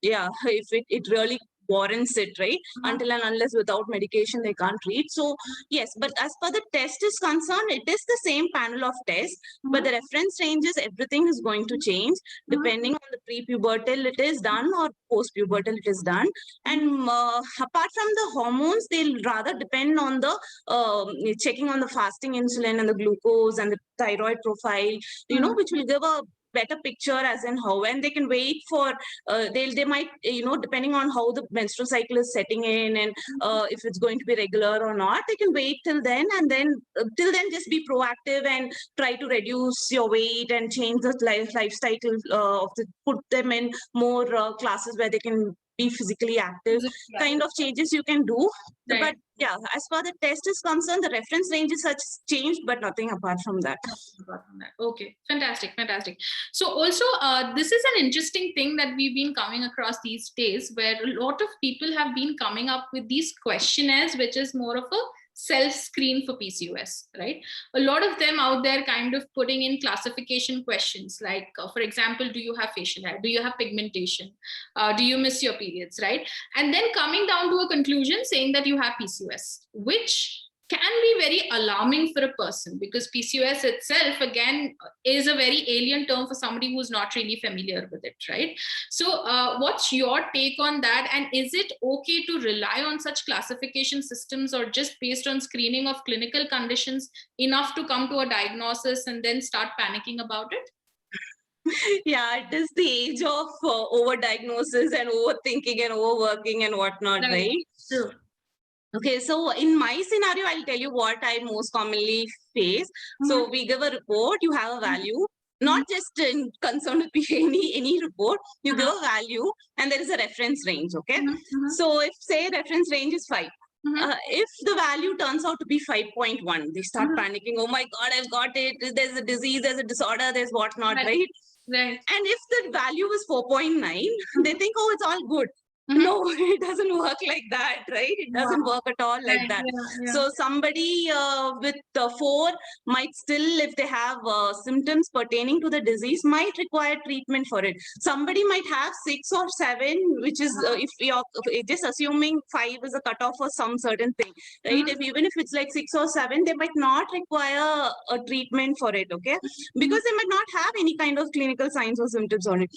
if it really warrants it, right? Until and unless without medication they can't treat. So yes, but as per the test is concerned, it is the same panel of tests, but the reference ranges, everything is going to change depending on the pre-pubertal it is done or post-pubertal it is done. And apart from the hormones, they'll rather depend on the checking on the fasting insulin and the glucose and the thyroid profile, which will give a better picture as in how, and they can wait for they might, depending on how the menstrual cycle is setting in, and if it's going to be regular or not, they can wait till then, and then till then just be proactive and try to reduce your weight and change the lifestyle put them in more classes where they can be physically active, kind of changes you can do. Right. But yeah, as far the test is concerned, the reference range is such changed, but nothing apart from that. Okay, fantastic. So also, this is an interesting thing that we've been coming across these days, where a lot of people have been coming up with these questionnaires, which is more of a self-screen for PCOS, right? A lot of them out there kind of putting in classification questions like, for example, do you have facial hair? Do you have pigmentation? Do you miss your periods, right? And then coming down to a conclusion saying that you have PCOS, which can be very alarming for a person, because PCOS itself, again, is a very alien term for somebody who's not really familiar with it, right? So what's your take on that? And is it okay to rely on such classification systems, or just based on screening of clinical conditions enough to come to a diagnosis and then start panicking about it? Yeah, it is the age of overdiagnosis and overthinking and overworking and whatnot, right? True. Okay, so in my scenario, I'll tell you what I most commonly face. So we give a report, you have a value, not just in concerned with any report, you give a value and there is a reference range, okay? So if say reference range is 5, If the value turns out to be 5.1, they start panicking. Oh my God, I've got it. There's a disease, there's a disorder, there's whatnot, right? Right. And if the value is 4.9, they think, oh, it's all good. No, it doesn't work like that, right? It doesn't work at all like Right. that. Yeah. So somebody with 4 might still, if they have symptoms pertaining to the disease, might require treatment for it. Somebody might have 6 or 7, which is if you're just assuming 5 is a cutoff for some certain thing, right? If even if it's like 6 or 7, they might not require a treatment for it, okay? Because they might not have any kind of clinical signs or symptoms on it.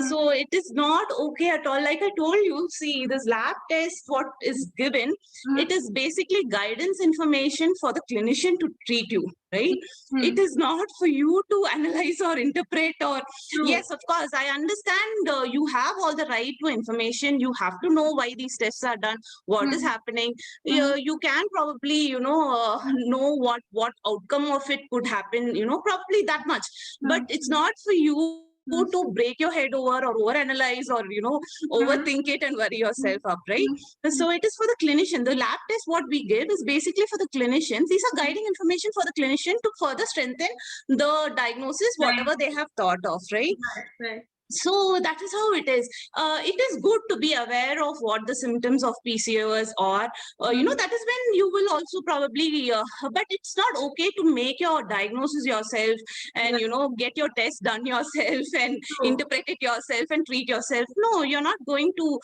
So it is not okay at all. Like I told you, see, this lab test, what is given, it is basically guidance information for the clinician to treat you, right? It is not for you to analyze or interpret or, yes, of course, I understand you have all the right to information. You have to know why these tests are done, what is happening. You can probably, know what outcome of it could happen, probably that much. But it's not for you to break your head over or overanalyze or overthink it and worry yourself up, right? So it is for the clinician. The lab test what we give is basically for the clinicians. These are guiding information for the clinician to further strengthen the diagnosis, whatever they have thought of, right? Right. So that is how it is. It is good to be aware of what the symptoms of PCOS are. That is when you will also probably, but it's not okay to make your diagnosis yourself and, get your test done yourself and interpret it yourself and treat yourself. No, you're not going to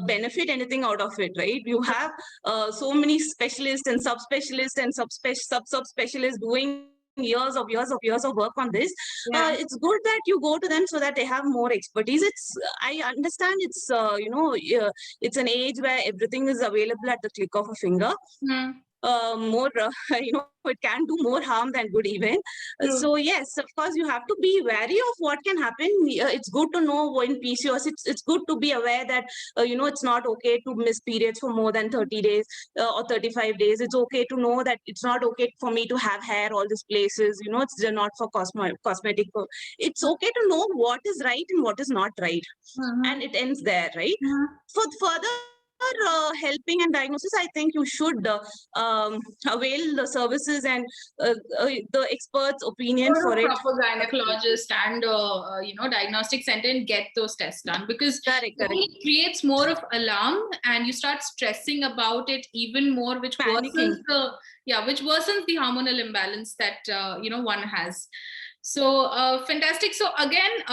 benefit anything out of it, right? You have so many specialists and subspecialists and sub-subspecialists doing years of work on this. It's good that you go to them so that they have more expertise. I understand it's it's an age where everything is available at the click of a finger. More it can do more harm than good even. So yes, of course, you have to be wary of what can happen. It's good to know in PCOS, it's good to be aware that it's not okay to miss periods for more than 30 days or 35 days. It's okay to know that it's not okay for me to have hair all these places. It's not for cosmetic. It's okay to know what is right and what is not right, and it ends there, right? For further helping and diagnosis, I think you should avail the services and the experts' opinion for it. Proper gynecologist and diagnostic center and get those tests done, because it creates more of alarm and you start stressing about it even more, which worsens the hormonal imbalance that one has. So fantastic. So again,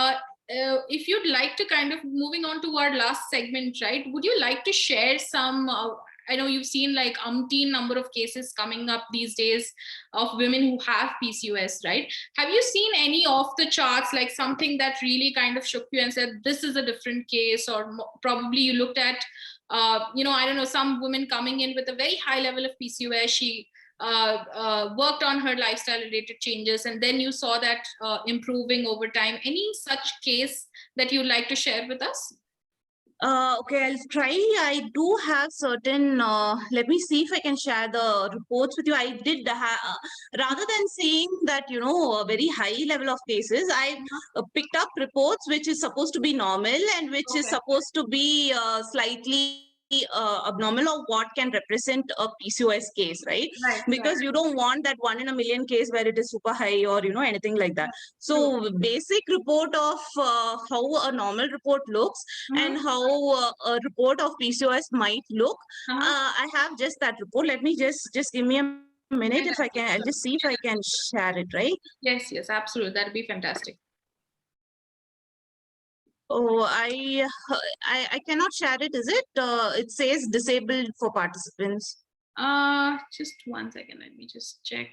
if you'd like to kind of moving on to our last segment, right? Would you like to share some? I know you've seen like umpteen number of cases coming up these days of women who have PCOS, right? Have you seen any off the charts, like something that really kind of shook you and said, this is a different case, or probably you looked at, I don't know, some women coming in with a very high level of PCOS, she worked on her lifestyle related changes, and then you saw that improving over time. Any such case that you'd like to share with us? Okay, I'll try. I do have certain, let me see if I can share the reports with you. I did, rather than seeing that, a very high level of cases, I picked up reports which is supposed to be normal and which is supposed to be slightly abnormal, or what can represent a PCOS case, right? Because you don't want that 1 in a million case where it is super high or anything like that. So basic report of how a normal report looks and how a report of PCOS might look. I have just that report. Let me just give me a minute if I can. I'll just see if I can share it, right? Yes, absolutely. That'd be fantastic. Oh, I cannot share it. Is it? It says disabled for participants. Just 1 second. Let me just check.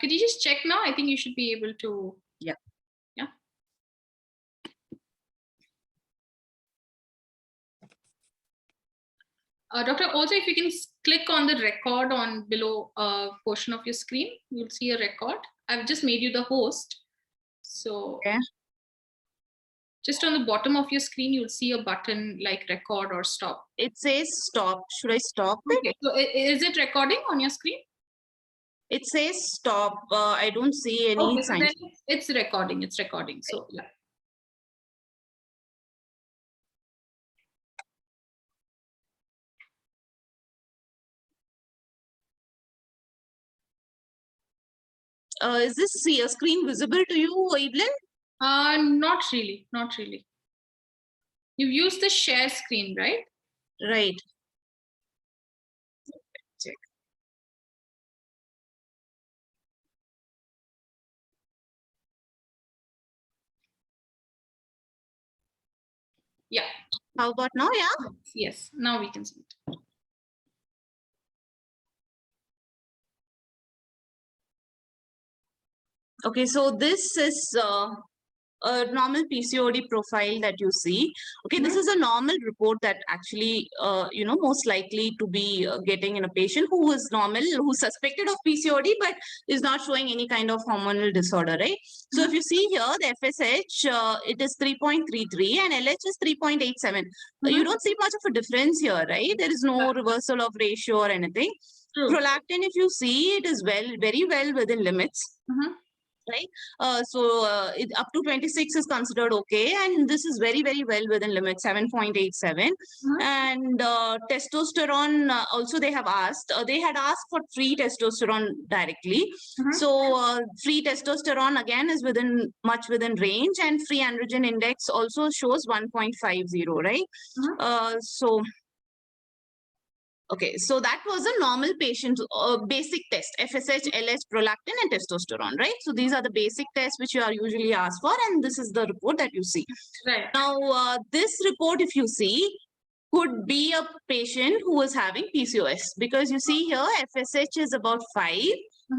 Could you just check now? I think you should be able to. Yeah. Doctor, also, if you can click on the record on below portion of your screen, you'll see a record. I've just made you the host. So just on the bottom of your screen, you'll see a button like record or stop. It says stop. Should I stop it? Okay. So is it recording on your screen? It says stop. I don't see any sign. Then it's recording. It's recording. So yeah. Is this screen visible to you, Evelyn? Not really, not really. You've used the share screen, right? Right. Check. Yeah. How about now? Yeah. Yes. Now we can see it. Okay, so this is a normal PCOD profile that you see. Okay, this is a normal report that actually, most likely to be getting in a patient who is normal, who's suspected of PCOD, but is not showing any kind of hormonal disorder, right? So if you see here, the FSH, it is 3.33 and LH is 3.87. You don't see much of a difference here, right? There is no reversal of ratio or anything. True. Prolactin, if you see, it is very well within limits. Right, up to 26 is considered okay, and this is very well within limits, 7.87. And testosterone, also they have asked, they had asked for free testosterone directly. So free testosterone again is much within range, and free androgen index also shows 1.50, right? Okay, so that was a normal patient basic test, FSH, LH, prolactin, and testosterone, right? So these are the basic tests which you are usually asked for, and this is the report that you see. Right. Now, this report, if you see, could be a patient who is having PCOS, because you see here, FSH is about 5,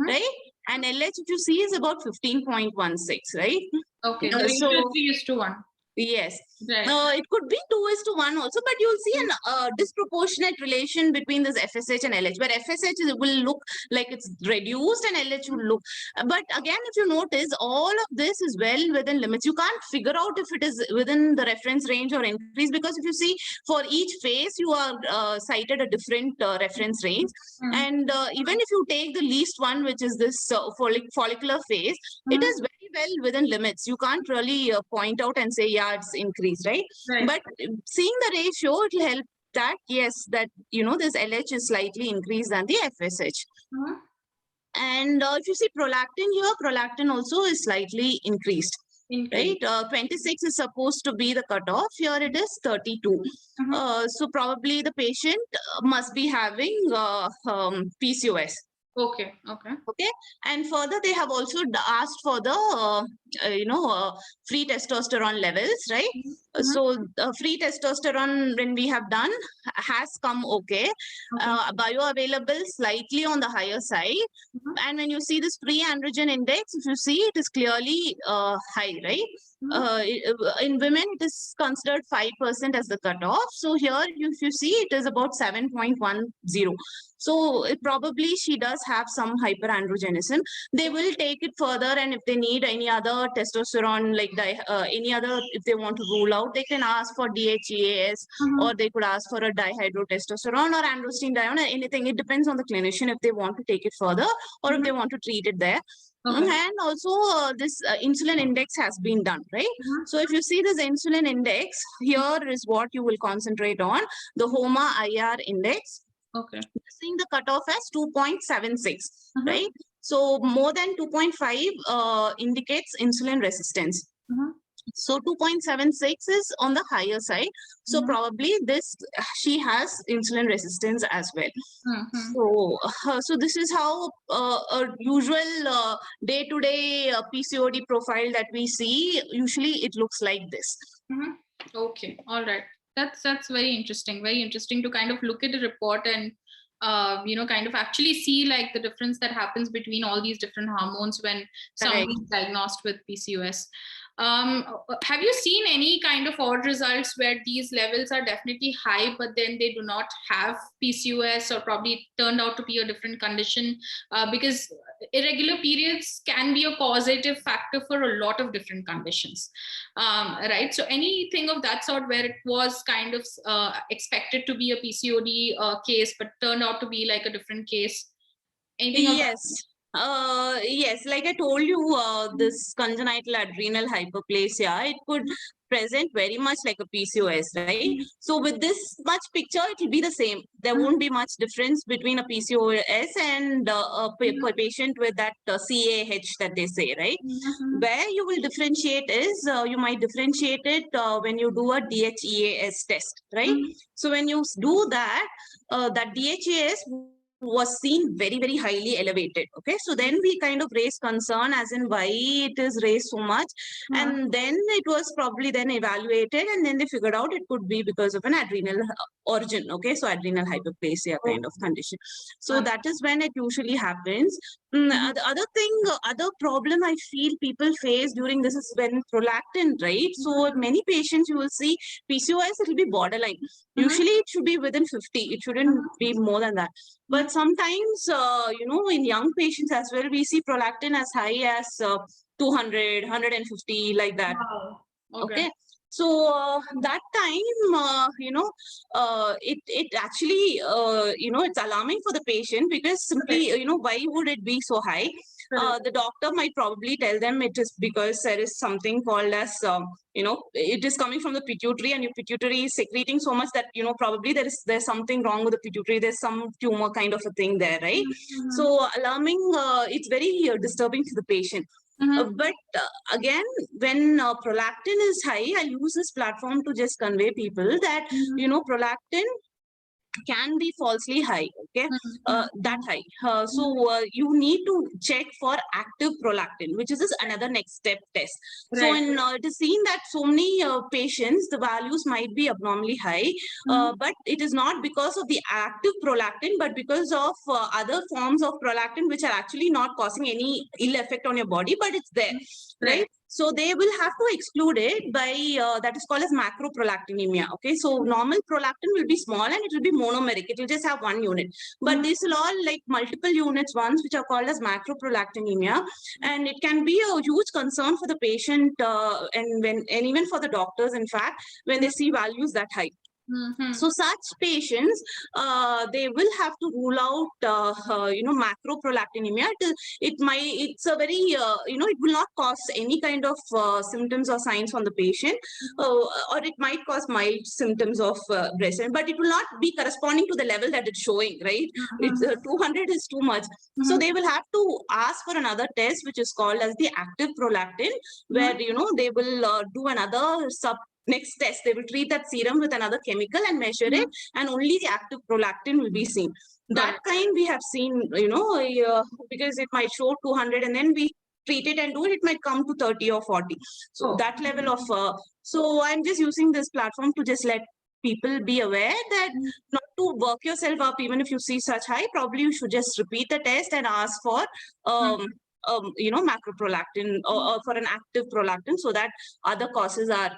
right? And LH, if you see, is about 15.16, right? Okay, so 3:1. Yes. Right. It could be 2:1 also, but you'll see a disproportionate relation between this FSH and LH, where FSH will look like it's reduced and LH will look. But again, if you notice, all of this is well within limits. You can't figure out if it is within the reference range or increase, because if you see, for each phase, you are cited a different reference range. And even if you take the least one, which is this follicular phase, it is very well within limits. You can't really point out and say, yeah, it's increased, right? But seeing the ratio, it will help that, yes, that, this LH is slightly increased than the FSH. And if you see prolactin here, prolactin also is slightly increased. Right, 26 is supposed to be the cutoff. Here it is 32. So probably the patient must be having PCOS. Okay. And further, they have also asked for the free testosterone levels, right? So free testosterone, when we have done, has come okay. Bioavailable slightly on the higher side. And when you see this free androgen index, if you see, it is clearly high, right? In women, it is considered 5% as the cutoff. So here, if you see, it is about 7.10. So probably she does have some hyperandrogenism. They will take it further, and if they need any other testosterone, like any other, if they want to rule out, they can ask for DHEAS, or they could ask for a dihydrotestosterone or androstenedione or anything. It depends on the clinician if they want to take it further or if they want to treat it there. And also this insulin index has been done, right? So if you see this insulin index, here is what you will concentrate on, the HOMA-IR index. Okay. Seeing the cutoff as 2.76, right? So more than 2.5 indicates insulin resistance. So 2.76 is on the higher side. So probably she has insulin resistance as well. So this is how a usual day-to-day PCOD profile that we see, usually it looks like this. Okay, all right. That's very interesting. Very interesting to kind of look at the report and kind of actually see like the difference that happens between all these different hormones when somebody is diagnosed with PCOS. Have you seen any kind of odd results where these levels are definitely high, but then they do not have PCOS, or probably turned out to be a different condition? Because irregular periods can be a causative factor for a lot of different conditions, right? So anything of that sort where it was kind of expected to be a PCOD case, but turned out to be like a different case? Anything? Yes, like I told you, this congenital adrenal hyperplasia, it could present very much like a PCOS, right? So with this much picture, it will be the same. There won't be much difference between a PCOS and patient with that CAH that they say, right? Where you will differentiate is you might differentiate it when you do a DHEAS test, right? So when you do that, that DHEAS was seen very, very highly elevated. Okay, so then we kind of raised concern as in why it is raised so much, and then it was probably then evaluated, and then they figured out it could be because of an adrenal origin. Okay, so adrenal hyperplasia kind of condition. So that is when it usually happens. The other thing, other problem I feel people face during this is when prolactin, right? So many patients you will see PCOS, it will be borderline. Usually it should be within 50. It shouldn't be more than that. But sometimes, in young patients as well, we see prolactin as high as 200, 150, like that. Wow. Okay. So that time, it actually, it's alarming for the patient because simply, why would it be so high? The doctor might probably tell them it is because there is something called as, it is coming from the pituitary, and your pituitary is secreting so much that, probably there's something wrong with the pituitary. There's some tumor kind of a thing there, right? So alarming, it's very disturbing to the patient. But again, when prolactin is high, I use this platform to just convey people that, prolactin can be falsely high, okay, that high. So you need to check for active prolactin, which is another next step test. So in it is seen that so many patients, the values might be abnormally high, but it is not because of the active prolactin, but because of other forms of prolactin, which are actually not causing any ill effect on your body, but it's there, right? So they will have to exclude it by, that is called as macroprolactinemia. Okay, so normal prolactin will be small and it will be monomeric. It will just have one unit. But these are all like multiple units ones, which are called as macroprolactinemia. And it can be a huge concern for the patient and even for the doctors, in fact, when they see values that high. So such patients, they will have to rule out, macroprolactinemia. It's a very, it will not cause any kind of symptoms or signs on the patient, or it might cause mild symptoms of breast, but it will not be corresponding to the level that it's showing, right? It's 200 is too much. So they will have to ask for another test, which is called as the active prolactin, where, they will do another next test. They will treat that serum with another chemical and measure it, and only the active prolactin will be seen. That kind we have seen, because it might show 200 and then we treat it and do it, it might come to 30 or 40. So that level of, so I'm just using this platform to just let people be aware that not to work yourself up. Even if you see such high, probably you should just repeat the test and ask for, macroprolactin or for an active prolactin, so that other causes are,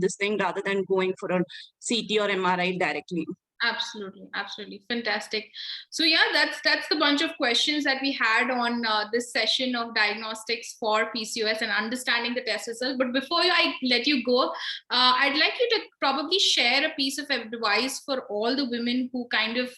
this thing, rather than going for a CT or MRI directly. Absolutely fantastic. So yeah, that's the bunch of questions that we had on this session of diagnostics for PCOS and understanding the test results. But before I let you go, I'd like you to probably share a piece of advice for all the women who kind of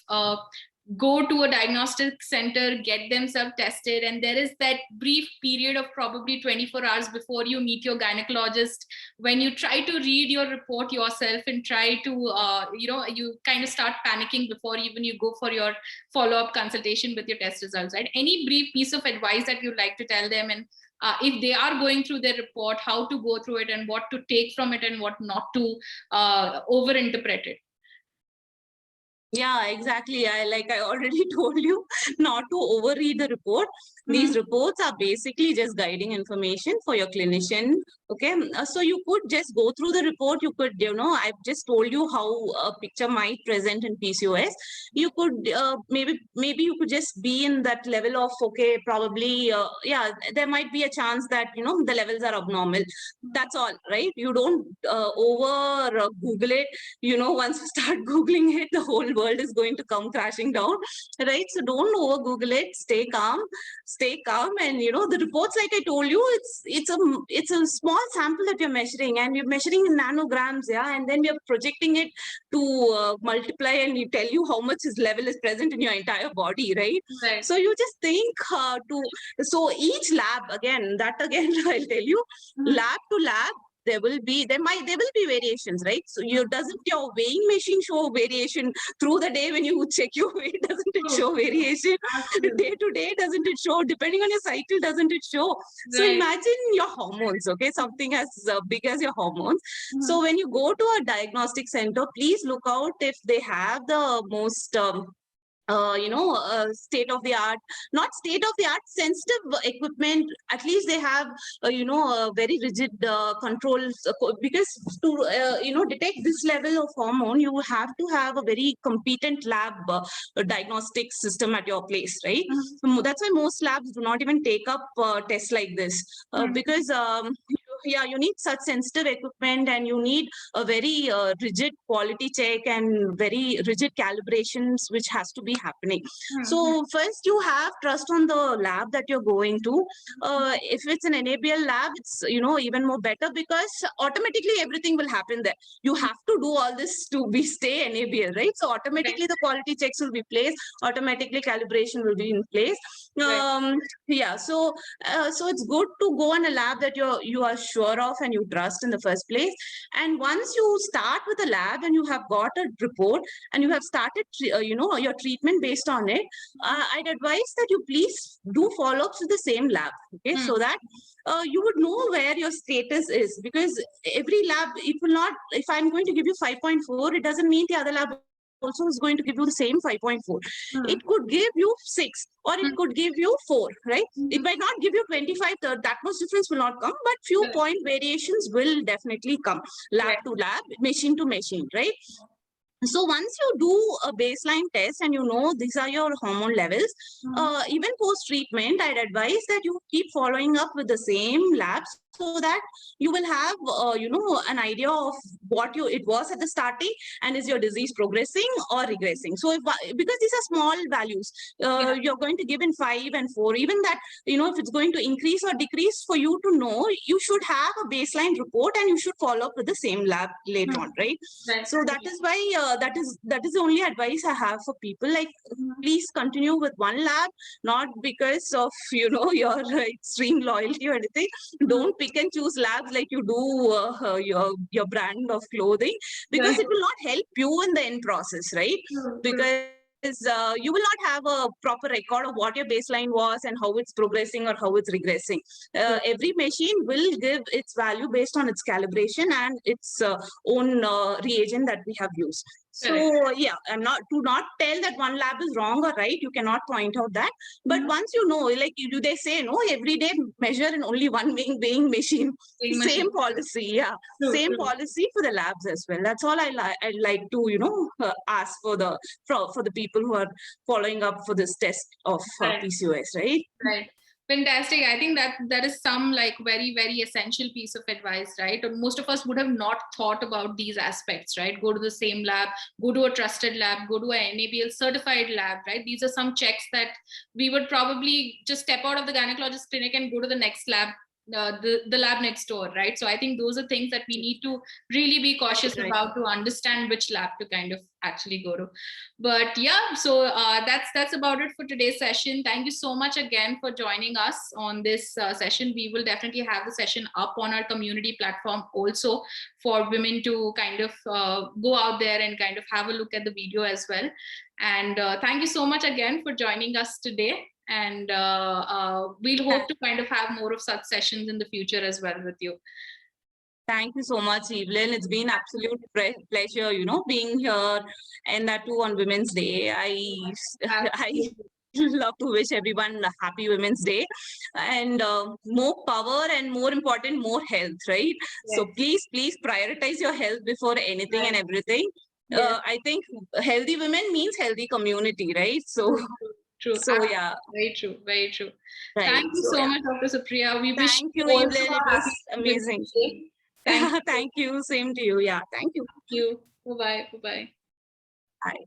go to a diagnostic center, get themselves tested, and there is that brief period of probably 24 hours before you meet your gynecologist, when you try to read your report yourself and try to, you kind of start panicking before even you go for your follow-up consultation with your test results, right? Any brief piece of advice that you'd like to tell them, and if they are going through their report, how to go through it and what to take from it and what not to overinterpret it? Yeah, exactly. I already told you not to overread the report. These reports are basically just guiding information for your clinician. Okay, so you could just go through the report. You could, I've just told you how a picture might present in PCOS. You could maybe you could just be in that level of, okay, probably, there might be a chance that, the levels are abnormal. That's all, right? You don't over Google it. Once you start Googling it, the whole world is going to come crashing down, right? So don't over Google it. Stay calm, and the reports, like I told you, it's a small sample that you're measuring, and you're measuring in nanograms, and then we're projecting it to multiply, and you tell you how much his level is present in your entire body, right? So you just think so each lab, again I'll tell you, lab to lab, there will be variations, right? So doesn't your weighing machine show variation through the day when you check your weight? Doesn't it show variation day to day? Doesn't it show depending on your cycle? Doesn't it show? So Right. imagine your hormones, okay? Something as big as your hormones. So when you go to a diagnostic center, please look out if they have the most state of the art, not state of the art, sensitive equipment. At least they have, very rigid controls, because to, detect this level of hormone, you have to have a very competent lab diagnostic system at your place, right? So that's why most labs do not even take up tests like this, because you need such sensitive equipment, and you need a very rigid quality check and very rigid calibrations which has to be happening. So first you have trust on the lab that you're going to. If it's an NABL lab, it's even more better, because automatically everything will happen there. You have to do all this to stay NABL, right? So automatically the quality checks will be placed, automatically calibration will be in place. Yeah, so it's good to go on a lab that you are sure of and you trust in the first place. And once you start with a lab and you have got a report and you have started your treatment based on it, I'd advise that you please do follow-ups with the same lab, okay? So that you would know where your status is, because every lab, it will not, if I'm going to give you 5.4, it doesn't mean the other lab also is going to give you the same 5.4. It could give you 6, or it could give you 4, right? It might not give you 25, that much difference will not come, but few point variations will definitely come, lab to lab, machine to machine, right? So once you do a baseline test and you know these are your hormone levels, even post-treatment, I'd advise that you keep following up with the same labs, so that you will have, an idea of what it was at the starting, and is your disease progressing or regressing. So because these are small values, you're going to give in 5 and 4, even that, if it's going to increase or decrease, for you to know, you should have a baseline report and you should follow up with the same lab later on, right? So that is why that is the only advice I have for people. Like, please continue with one lab, not because of your extreme loyalty or anything. Don't pick and choose labs like you do your brand of clothing, because it will not help you in the end process, right? Because you will not have a proper record of what your baseline was and how it's progressing or how it's regressing. Every machine will give its value based on its calibration and its own reagent that we have used. So yeah, do not tell that one lab is wrong or right. You cannot point out that. But once you know, like they say, no, every day measure in only one weighing machine. Same policy, yeah. Same policy for the labs as well. That's all I'd like to, ask for the people who are following up for this test of PCOS, right? Right. Fantastic. I think that is some like very, very essential piece of advice, right? Most of us would have not thought about these aspects, right? Go to the same lab, go to a trusted lab, go to a NABL certified lab, right? These are some checks that we would probably just step out of the gynecologist clinic and go to the next lab, the lab next door, right? So I think those are things that we need to really be cautious about, to understand which lab to kind of actually go to. But yeah, so that's about it for today's session. Thank you so much again for joining us on this session. We will definitely have the session up on our community platform also, for women to kind of go out there and kind of have a look at the video as well. And thank you so much again for joining us today. And we'll hope to kind of have more of such sessions in the future as well with you. Thank you so much, Evelyn. It's been absolute pleasure, being here, and that too on Women's Day. I love to wish everyone a happy Women's Day, and more power, and more important, more health, right? Yes. So please prioritize your health before anything and everything. Yes. I think healthy women means healthy community, right? So. True. So yeah, very true, very true. Right. Thank you so much, Dr. Supriya. We wish you, Evelyn. It was amazing. Thank you. Same to you. Yeah. Thank you. Thank you. Bye-bye. Bye-bye. Bye.